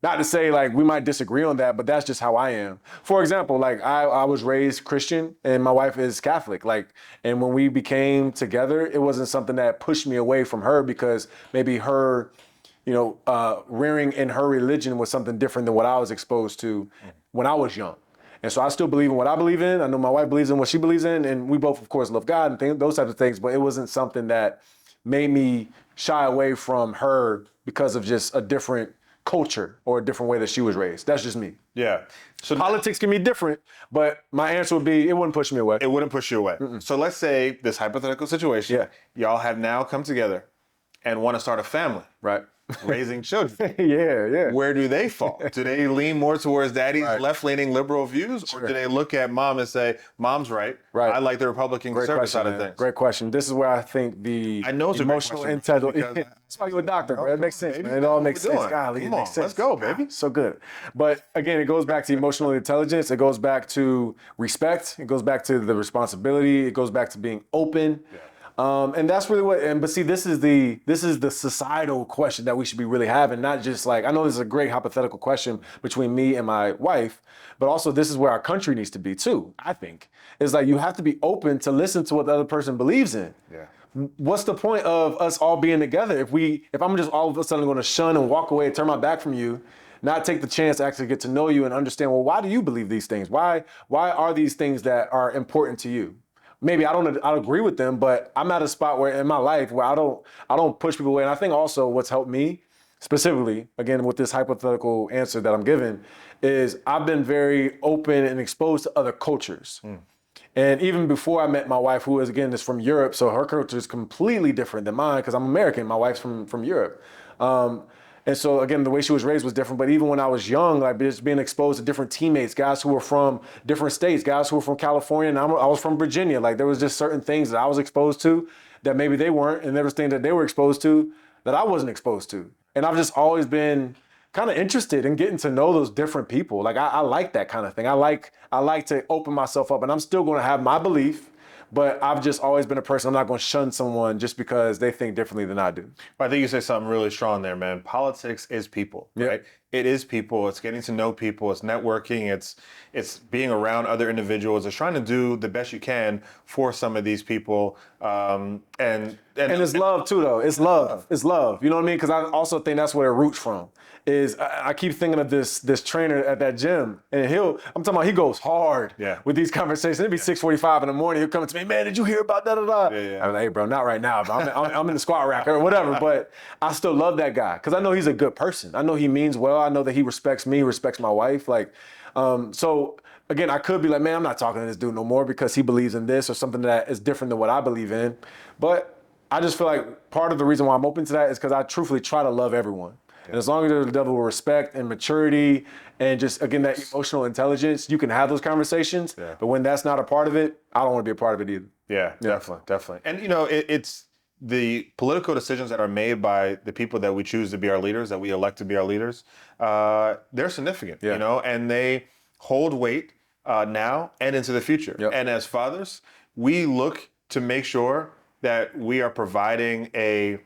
not to say like we might disagree on that, but that's just how I am. For example, like I was raised Christian and my wife is Catholic. And when we became together, it wasn't something that pushed me away from her because maybe her, rearing in her religion was something different than what I was exposed to when I was young. And so I still believe in what I believe in. I know my wife believes in what she believes in, and we both, of course, love God and those types of things. But it wasn't something that made me shy away from her because of just a different culture or a different way that she was raised. That's just me. Yeah. So politics can be different, but my answer would be it wouldn't push me away. It wouldn't push you away. So let's say this hypothetical situation, y'all have now come together and want to start a family. Right. Raising children. Yeah. Where do they fall? Do they lean more towards daddy's left-leaning liberal views, or do they look at mom and say, mom's right, I like the Republican conservative side of things? Great question. This is where I think the emotional intelligence. That's why you're a doctor, bro. It makes sense, man. It all makes sense. Golly, it makes sense. Let's go, baby. So good. But again, it goes back to emotional intelligence. It goes back to respect. It goes back to the responsibility. It goes back to being open. Yeah. And that's really but see, this is the societal question that we should be really having, not just like, I know this is a great hypothetical question between me and my wife, but also this is where our country needs to be too, I think. It's like you have to be open to listen to what the other person believes in. Yeah. What's the point of us all being together if I'm just all of a sudden going to shun and walk away and turn my back from you, not take the chance to actually get to know you and understand, well, why do you believe these things? Why are these things that are important to you? Maybe I don't agree with them, but I'm at a spot where in my life where I don't push people away. And I think also what's helped me specifically, again, with this hypothetical answer that I'm giving, is I've been very open and exposed to other cultures. And even before I met my wife, who is from Europe, so her culture is completely different than mine because I'm American. My wife's from Europe. And so, again, the way she was raised was different. But even when I was young, like just being exposed to different teammates, guys who were from different states, guys who were from California, and I was from Virginia. Like there was just certain things that I was exposed to that maybe they weren't, and there was things that they were exposed to that I wasn't exposed to. And I've just always been kind of interested in getting to know those different people. Like I like that kind of thing. I like to open myself up, and I'm still going to have my belief. But I've just always been a person, I'm not going to shun someone just because they think differently than I do. I think you say something really strong there, man. Politics is people, right? It is people. It's getting to know people. It's networking. It's being around other individuals. It's trying to do the best you can for some of these people. And it's love too, though. It's love. It's love. You know what I mean? Because I also think that's where it roots from. I keep thinking of this trainer at that gym, and I'm talking about he goes hard with these conversations. It'd be 6:45 in the morning. He'll come to me, man, did you hear about da-da-da? I'm like, hey, bro, not right now. But I'm in the squat rack or whatever. But I still love that guy because I know he's a good person. I know he means well. I know that he respects me, respects my wife. So again, I could be like, man, I'm not talking to this dude no more because he believes in this or something that is different than what I believe in. But I just feel like part of the reason why I'm open to that is because I truthfully try to love everyone. And as long as there's a level of respect and maturity and just, again, that emotional intelligence, you can have those conversations. Yeah. But when that's not a part of it, I don't want to be a part of it either. Yeah, definitely. And, the political decisions that are made by the people that we choose to be our leaders, that we elect to be our leaders, they're significant, you know, and they hold weight now and into the future. And as fathers, we look to make sure that we are providing an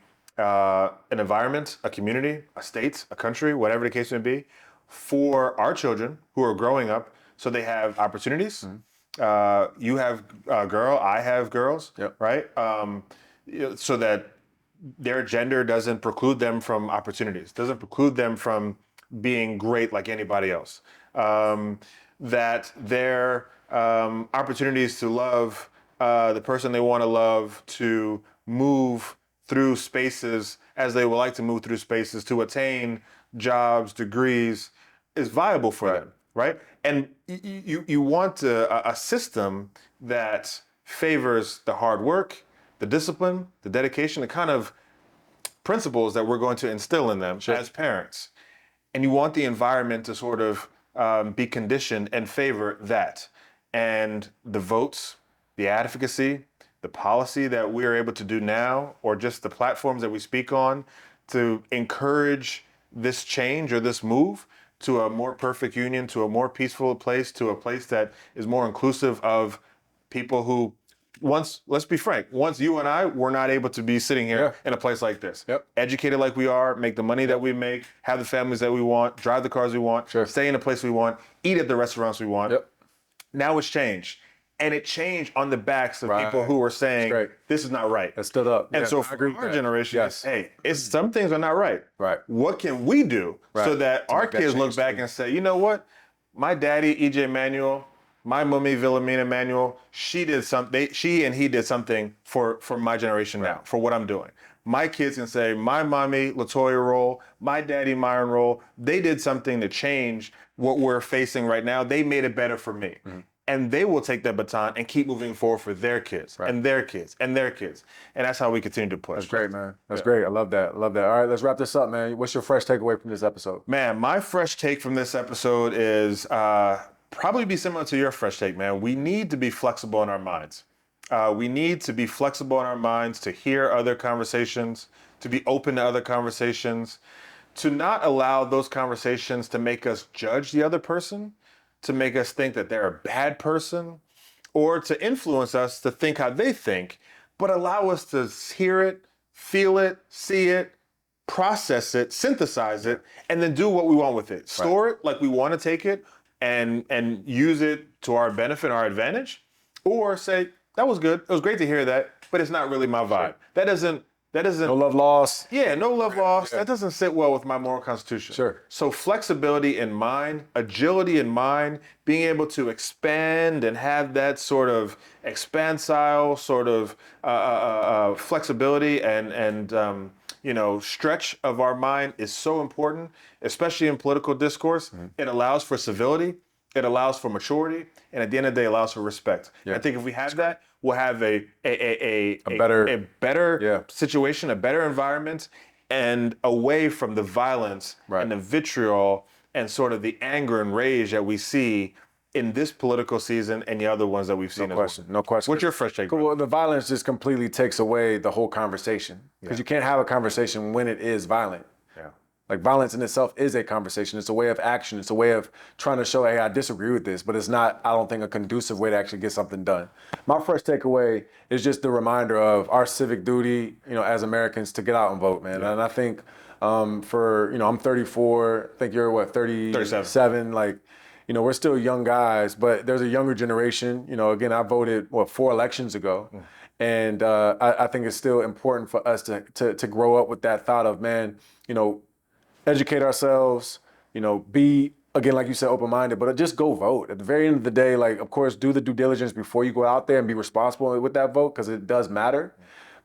environment, a community, a state, a country, whatever the case may be, for our children who are growing up, so they have opportunities. You have a girl, I have girls, right? So that their gender doesn't preclude them from opportunities, doesn't preclude them from being great like anybody else. That their opportunities to love the person they want to love, to move through spaces as they would like to move through spaces, to attain jobs, degrees, is viable for them, right? And you want a system that favors the hard work, the discipline, the dedication, the kind of principles that we're going to instill in them as parents. And you want the environment to sort of be conditioned and favor that. And the votes, the advocacy, the policy that we are able to do now, or just the platforms that we speak on to encourage this change or this move to a more perfect union, to a more peaceful place, to a place that is more inclusive of people who let's be frank, once you and I were not able to be sitting here in a place like this, educated like we are, make the money that we make, have the families that we want, drive the cars we want, stay in the place we want, eat at the restaurants we want. Now it's changed. And it changed on the backs of people who were saying, this is not right. That stood up. And so for our generation, hey, some things are not right. What can we do so that our kids look back and say, you know what? My daddy, E.J. Manuel, my mummy, Wilhelmina Manuel, she and he did something for my generation now, for what I'm doing. My kids can say, my mommy, Latoya Roll, my daddy, Myron Roll, they did something to change what we're facing right now. They made it better for me. And they will take that baton and keep moving forward for their kids and their kids and their kids. And that's how we continue to push. That's great, man. That's great. I love that. I love that. All right, let's wrap this up, man. What's your fresh takeaway from this episode? Man, my fresh take from this episode is probably be similar to your fresh take, man. We need to be flexible in our minds. We need to be flexible in our minds to hear other conversations, to be open to other conversations, to not allow those conversations to make us judge the other person, to make us think that they're a bad person, or to influence us to think how they think, but allow us to hear it, feel it, see it, process it, synthesize it, and then do what we want with it. Store it like we want to take it and use it to our benefit, our advantage, or say, that was good, it was great to hear that, but it's not really my vibe. That doesn't no love lost. Yeah, no love lost. That doesn't sit well with my moral constitution. So flexibility in mind, agility in mind, being able to expand and have that sort of expansile sort of flexibility and stretch of our mind is so important, especially in political discourse. It allows for civility. It allows for maturity, and at the end of the day, allows for respect. I think if we have that, we'll have a better situation, a better environment, and away from the violence and the vitriol and sort of the anger and rage that we see in this political season and the other ones that we've seen. No question. What's your fresh take? Well, the violence just completely takes away the whole conversation, because you can't have a conversation when it is violent. Like, violence in itself is a conversation. It's a way of action. It's a way of trying to show, hey, I disagree with this, but it's not, I don't think, a conducive way to actually get something done. My first takeaway is just the reminder of our civic duty, as Americans, to get out and vote, man. And I think I'm 34, I think you're what, 37. Like, we're still young guys, but there's a younger generation. Again, I voted, 4 elections ago. And I think it's still important for us to grow up with that thought of, man, educate ourselves, be, again, like you said, open-minded, but just go vote. At the very end of the day, like, of course, do the due diligence before you go out there and be responsible with that vote, because it does matter.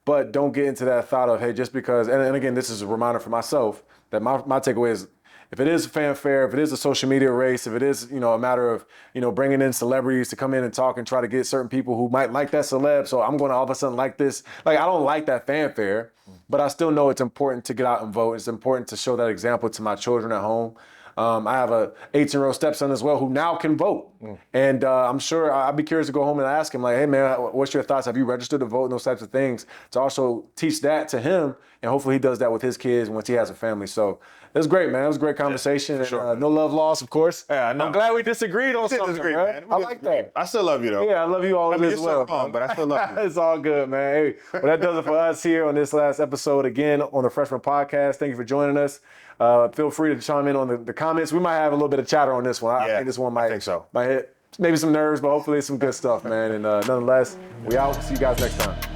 But don't get into that thought of, hey, just because, and again, this is a reminder for myself, that my takeaway is, if it is fanfare, if it is a social media race, if it is, a matter of, bringing in celebrities to come in and talk and try to get certain people who might like that celeb, so I'm going to all of a sudden like this. Like, I don't like that fanfare, but I still know it's important to get out and vote. It's important to show that example to my children at home. I have a 18-year-old stepson as well who now can vote. And I'm sure I'd be curious to go home and ask him, like, hey, man, what's your thoughts? Have you registered to vote and those types of things? To also teach that to him. And hopefully he does that with his kids once he has a family. So it was great, man. It was a great conversation. Yeah, sure. And, no love lost, of course. Yeah, I know. I'm glad we disagreed on something, man. I like that. I still love you, though. Yeah, I love you always as well. Wrong, but I still love you. It's all good, man. Hey, well, that does it for us here on this last episode again on the Freshman Podcast. Thank you for joining us. Feel free to chime in on the comments. We might have a little bit of chatter on this one. I think this one might hit maybe some nerves, but hopefully it's some good stuff, man. And nonetheless, we out. See you guys next time.